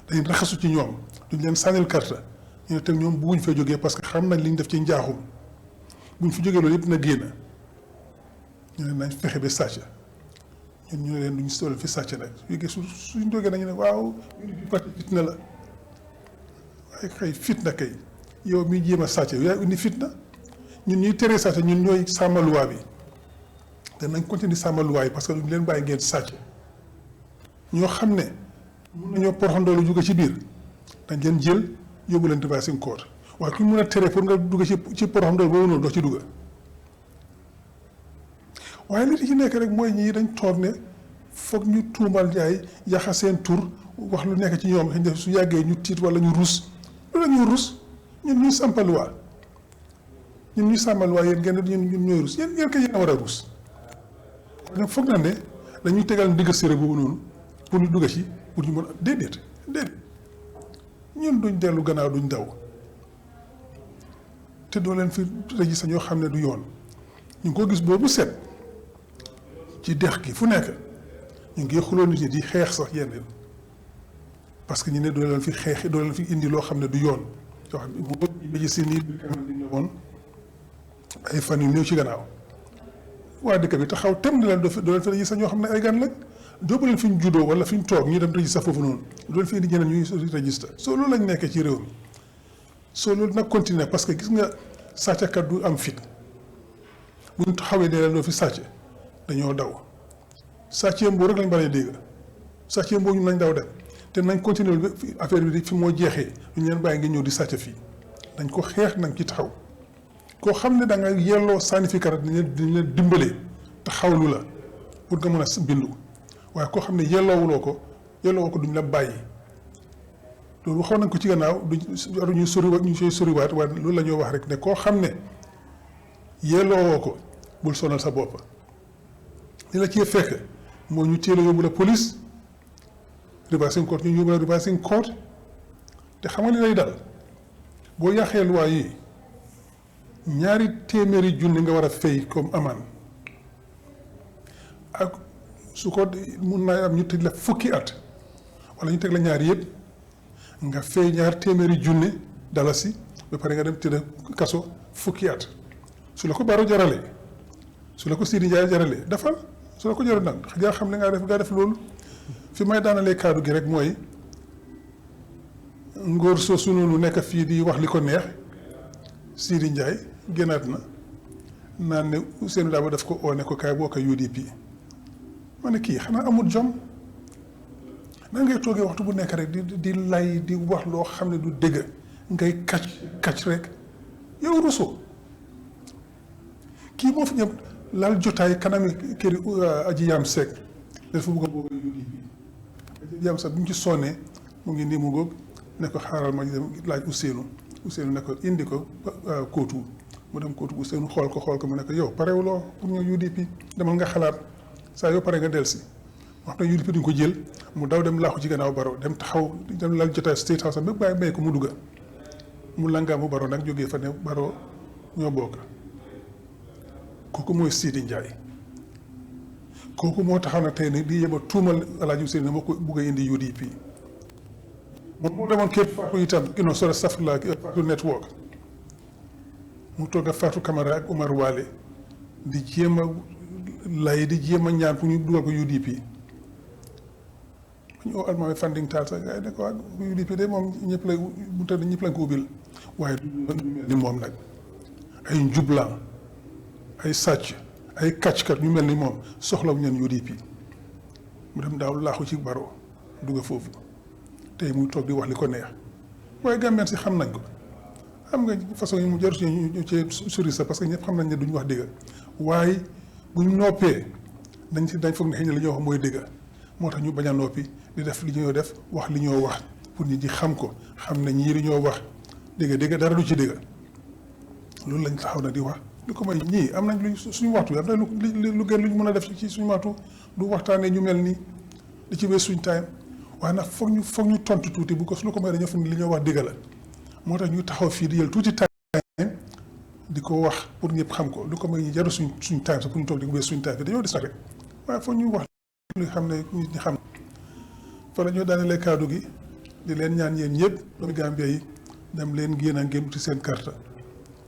dañ raxasu ci ñoom duñ leen sànnil karta ñu ne teg ñoom bugguñ fee jógee parce que xam nañ li ñu def ci njaaxum buñ fi jógee loolu yëpp na génn ñu ne nañ fexe ba sàcc ñun ñu ne leen duñ sool fi sàcc nag suñ jógee nañu ne waaw ñu ne parti fitna la waaye kay fitna kay yow mi jéem a sàcc yaa indi fitna ñun ñuy teree sàcc ñun ñooy sàmm luwaa bi te nañ continuer sàmm luwaa yi parce que duñ leen bàyyi ngeen sàcc ñoo xam ne mun nañoo poroxandoolu jóge ci biir dañ leen jël yóbbu leen Tribalism court waaye ku mun a tere pour nga dugg ci poroxandool boobu noonu doo ci dugg waaye li ci nekk rek mooy ñii dañ toog ne foog ñu tuumal jaay yaxa seen tur wax lu nekk ci ñoom xëy na su yàggee ñu tiit wala ñu rus loolu la ñu rus ñun ñuy sampaluwaa ñun ñuy sàmmaluwaa yéen ngeen ñun ñooy rus yéen kay yéen a war a rus kon foog na ne dañuy tegal ndigal séré boobu noonu pour ñu dugg ci pour ñu mën a déedéet ñun duñ dellu gannaaw duñ daw te doo leen fi reji sa ñoo xam ne du yoon ñu ngi ko gis boobu set ci dex gi fu nekk ñu ngi xuloo nit ñi di xeex sax yenn parce que ñu ne doo leen fi xeex doo leen fi indi loo xam ne du yoon yoo xam ne bu ji si nii bi kanam di ñëwoon ay fan yu néew ci gannaaw waa dëkk bi taxaw tem ne leen doo leen fi reji sa ñoo xam ne ay gan lañ jóobu leen fi ñu juddoo wala fi ñu toog ñu dem registre foofu noonu doo leen fi indi ñeneen ñuy registre soo loolu lañ nekkee ci réew mi soo loolu nag continuer parce que gis nga sàcckat du am fit bu ñu taxawee ne leen doo fi sàcc dañoo daw sàccee mboo rek lañ bari dégg sàccee mboo ñu nañ daw dem te nañ continuer affaire bi fi moo jeexee ñu leen bàyyi nga ñëw di sàcc fii dañ ko xeex nañ ci taxaw koo xam ne da nga yelloo sànni fi karat dañ leen dimbale taxawlu la pour nga mën a bindu waaye koo xam ne yelloowuloo ko duñ la bàyyi loolu waxoon nañ ko ci gannaaw duñu soriwaat ñu soriwaat waaye loolu la ñoo wax rek ne koo xam ne yelloowoo ko bul sonal sa bopp li la cee fekk moo ñu teel a yóbbu la police Tribalism court ñu yóbbu la Tribalism court te xam nga li lay dal boo yàqee loi yi 200 junni nga war a fay comme amaan ak su ko mun naa am ñu tëj la fukki at wala ñu teg la ñaar yëpp nga fay 200 junni dalasi ba pare nga dem tëdd kaso fukki at su la ko baro jaralee su la ko Sidi Ndiaye jaralee defal su la ko jaral nag nga xam ne nga def loolu fi may daanalee kaddu gi rek mooy ngóor soosu noonu nekk fii di wax li ko neex Sidi Ndiaye génnaat na naan ne Ousseynou Dabo daf ko oo ne ko kaay bokk UDP ma ne kii xanaa amul jom nan ngay toogee waxtu bu nekk rek di lay di wax loo xam ne du dëgg ngay kacc rek yow rusoo kii moo fi ñëw laal jotaay kanami këri aji yaam Seck dafa bëgg a bokk UDP aji yaam Seck bu ñu ci sonnee mu ngi nii mu góog ne ko xaaral ma dem laaj Ousseynou ne ko indi ko kóotu mu dem kóotu Ousseynou xool ko mu ne ko yow parewuloo pour ñëw UDP demal nga xalaat saa yoo pare nga delsi wax na UDP duñ ko jël mu daw dem laaxu ci gannaaw Baro dem taxaw dem lal jotaay State House am ba bàyyi may ko mu dugga mu langaamu Baro nag jógee fa ne Baro ñoo bokk kooku mooy Sidi Ndiaye kooku moo taxaw na tey ne di yema tuumal Alaaji Ousseynou ne moo ko bugg a indi UDP moom mu demoon képp Fatou itam sore saf la Fatou network mu toog a Fatou Camara ak Omar Wale di jéem a lay di jéem a ñaan pour ñu dugal ko UDP ñu oo almaami funding taal sax gars yi ne ko ak UDP de moom ñëpp lay bu tëdd ñëpp lañ ko ubbil waaye ni moom nag ay njublaan ay sàcc ay kàcckat ñu mel ni moom soxlawu ñeen UDP mu dem daaw laaxu ci Baro dugg foofu tey muy toog di wax li ko neex waaye Gambien si xam nañ ko xam nga façon yi mu jarut ñu ci sori sa parce que ñëpp xam nañ ne duñ wax dëgg waaye buñ noppee dañ foog ne xëy na li ñoo wax mooy dëgg moo tax ñu bañ a noppi di def li ñoo def wax li ñoo wax pour nit ñi xam ko xam ne ñii li ñoo wax dëgg dara du ci dëgg loolu lañ taxaw na di wax lu ko may ñii am nañ lu suñu waxtu am na lu gën lu ñu mën a def ci suñu waxtu du waxtaanee ñu mel nii di ci wees suñu time waaye nag foog ñu tontu tuuti bu ko lu ko may dañoo fi li ñoo wax dëgg la moo tax ñu taxaw fii di jël tuuti time di ko wax pour ñëpp xam ko lu ko may ñu jaru suñ time sax pour ñu toog di ko wees suñu time bi dañoo dis na rek waaye foog ñu wax lu xam ne nit ñi xam fa la ñoo daanelee kaddu gi di leen ñaan yéen ñëpp doomi Gambia yi dem leen ngeen uti seen carte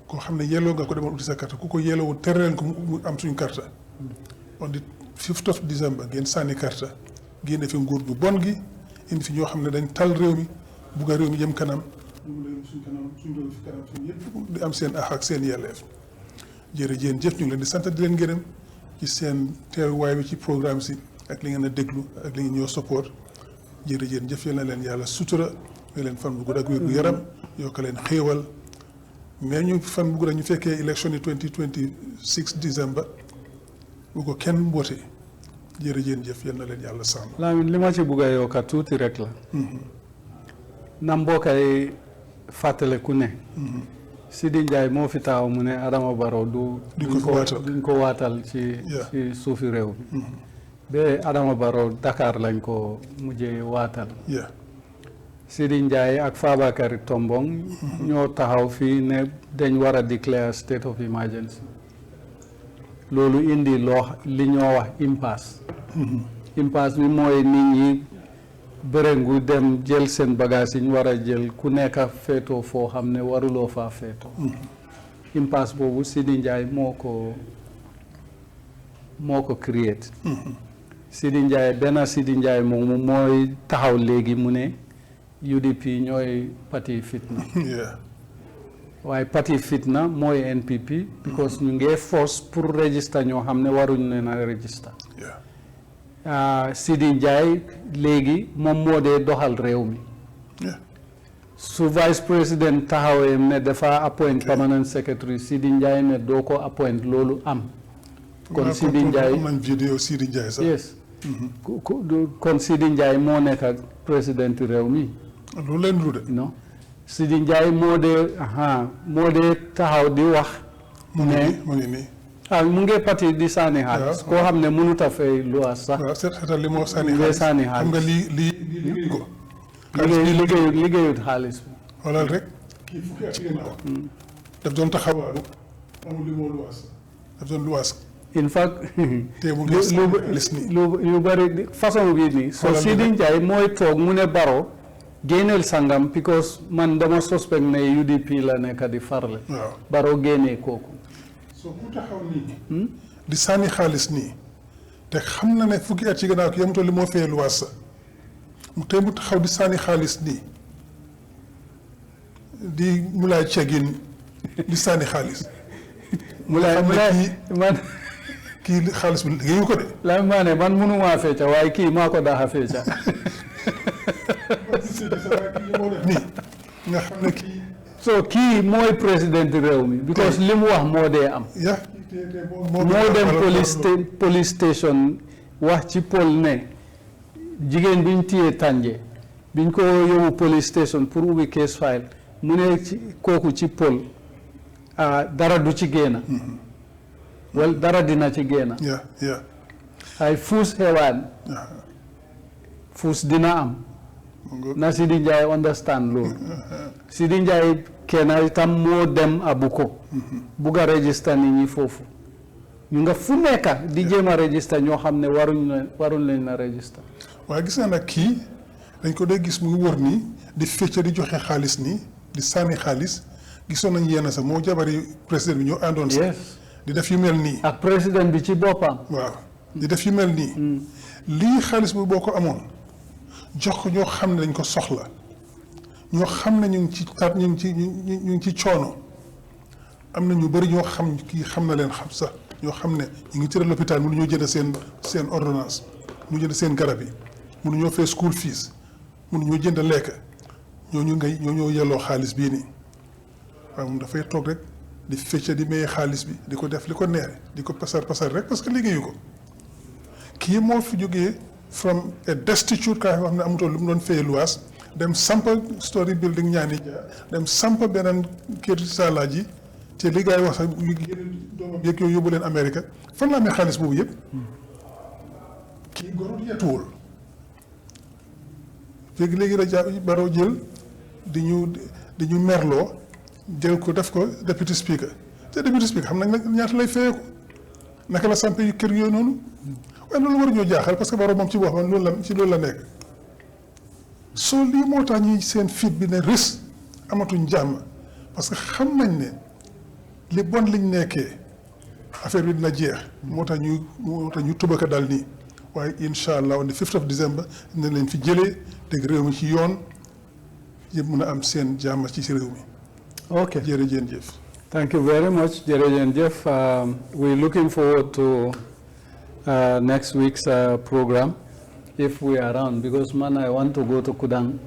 koo xam ne yelloo nga ko demoon uti sa carte ku ko yelloo tere leen ko mu am suñu carte on the 5th of December ngeen sànni carte génne fi nguur gu bon gi indi fi ñoo xam ne dañ tal réew mi bugg a réew mi jëm kanam suñ kanam suñ yëpp di am seen ax ak seen yelleef jërëjëf ñu ngi leen di sant di leen gërëm ci seen teewaay bi ci programme si ak li ngeen a déglu ak li ngeen ñoo support jërëjëf yal na leen yàlla sutura may leen fan bu gudd ak wér gu yaram yokk leen xéewal mais ñu fan bu gudd ñu fekkee élection yi 2026 December bu ko kenn mboote jërëjëf yal na leen yàlla sàmm. Lamin li ma ci bugg a yokka tuuti rek la. na mbokkay fàttale ku ne. Sidi Njaay moo fi taaw mu ne Adama Barrow duñ ko waatal ci suufi réew bi. ba Adama Barrow Dakar lañ ko mujjee waatal. Sidi Njaay ak Fabakary Tombong ñoo taxaw fii ne dañ war a declare state of emergency loolu indi li ñoo wax impasse impasse bi mooy nit ñi bërengu dem jël seen bagage yi ñu war a jël ku nekk feetoo foo xam ne waruloo faa feetoo impasse boobu Sidi Njaay moo ko create Sidi Njaay benn Sidi Njaay moomu mooy taxaw léegi mu ne UDP ñooy parti fitna waaye parti fitna mooy NPP because ñu ngee force pour register ñoo xam ne waruñ leen a register Sidi Njaay léegi moom moo dee doxal réew mi su vice président taxawee ne dafa appoint permanent secretary Sidi Njaay ne doo ko appoint loolu am kon Sidi Njaay yes kon Sidi Njaay moo nekk ak président réew mi loolu leen ruude non Sidi Njaay moo dee taxaw di wax mu ngi nii mu ngi parti di sànni xaalis koo xam ne mënut a fay luwaas sax seetal li moo sànni xaalis xam nga lii ko liggéeyut xaalis bi xoolal rek kii fukki at ci ginnaaw daf doon taxawaalu amul li moo luwaas daf doon luwaas in fact te mu ngi lu bari façon bii nii so Sidi Njaay mooy toog mu ne Barrow génneel sangam because man dama suspect ne UDP la nekk di farle Barrow génnee kooku so ku taxaw nii di sànni xaalis nii te xam na ne fukki at ci gannaaw ki yamutoon li moo fee luwaas sa mu tey mu taxaw di sànni xaalis nii di mu laay cegin di sànni xaalis mu laay man kii xaalis bi liggéeyu ko de la maa ne man mënumaa fecca waaye kii maa ko daaxa fecca nii nga xam ne kii so kii mooy président réew mi because li mu wax moo dee am moo dem police station wax ci pol ne jigéen biñ téye tànje biñ ko yóbbu police station pour ubbi case file mu ne kooku ci pol dara du ci génn wala dara dina ci génn ay fuus xewaan fuus dina am na Sidi Njaay understand loolu Sidi Njaay kenn itam moo dem abu ko bugg a register nit ñi foofu ñu nga fu nekk di jéem a register ñoo xam ne waruñ leen na register waaye gis nga nag kii dañ ko dee gis mu ngi wër nii di fecca di joxe xaalis nii di sànni xaalis gisoon nañ yenn sax moo jabari président bi ñoo àndoon sax di def yu mel nii ak président bi ci boppam waaw di def yu mel nii lii xaalis bi boo ko amoon jox ko ñoo xam ne dañ ko soxla ñoo xam ne ñu ngi ci coono am na ñu bëri ñoo xam kii xam na leen xam sax ñoo xam ne ñu ngi tëral l'hôpital mënu ñoo jënd seen ordonnance mënu jënd seen garab yi mënu ñoo fay school fees mënu ñoo jënd lekk ñoo yelloo xaalis bii nii waaye moom dafay toog rek di fecce di maye xaalis bi di ko def li ko neere di ko pasar rek parce que liggéeyu ko kii moo fi jógee from a destitute kaa xam ne amutoon lu mu doon fay luwaas dem sampa story building ñaani ja dem sampa beneen kër Salaaji te li gars yi wax sax doomam yëg yooyu yóbbu leen Amérique fan la amee xaalis boobu yëpp kii gorut yetuwul léegi la Barrow jël di ñu merloo jël ko def ko deputy speaker te deputy speaker xam nañ nag ñaata lay fayee ko naka la sampe yu kër yooyu noonu waaye loolu war ñoo jaaxal parce que Barrow moom ci boppam loolu la nekk soo lii moo tax ñi seen fit bi ne rës amatuñ jàmm parce que xam nañ ne li bon liñ nekkee affaire bi dina jeex moo tax ñu tubaka dal nii waaye incha allah on the 5th of December ne leen fi jëlee teg réew mi ci yoon yëpp mën a am seen jàmm ci réew mi. Okay. Jërëjëf. Thank you very much, Jërëjëf. We're looking forward to next week's program, if we are around, because man, I want to go to Kudang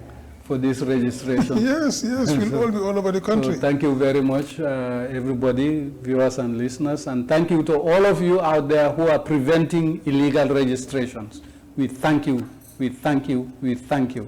for this registration. Yes, we'll all be all over the country. So thank you very much, everybody, viewers and listeners, and thank you to all of you out there who are preventing illegal registrations. We thank you, we thank you, we thank you.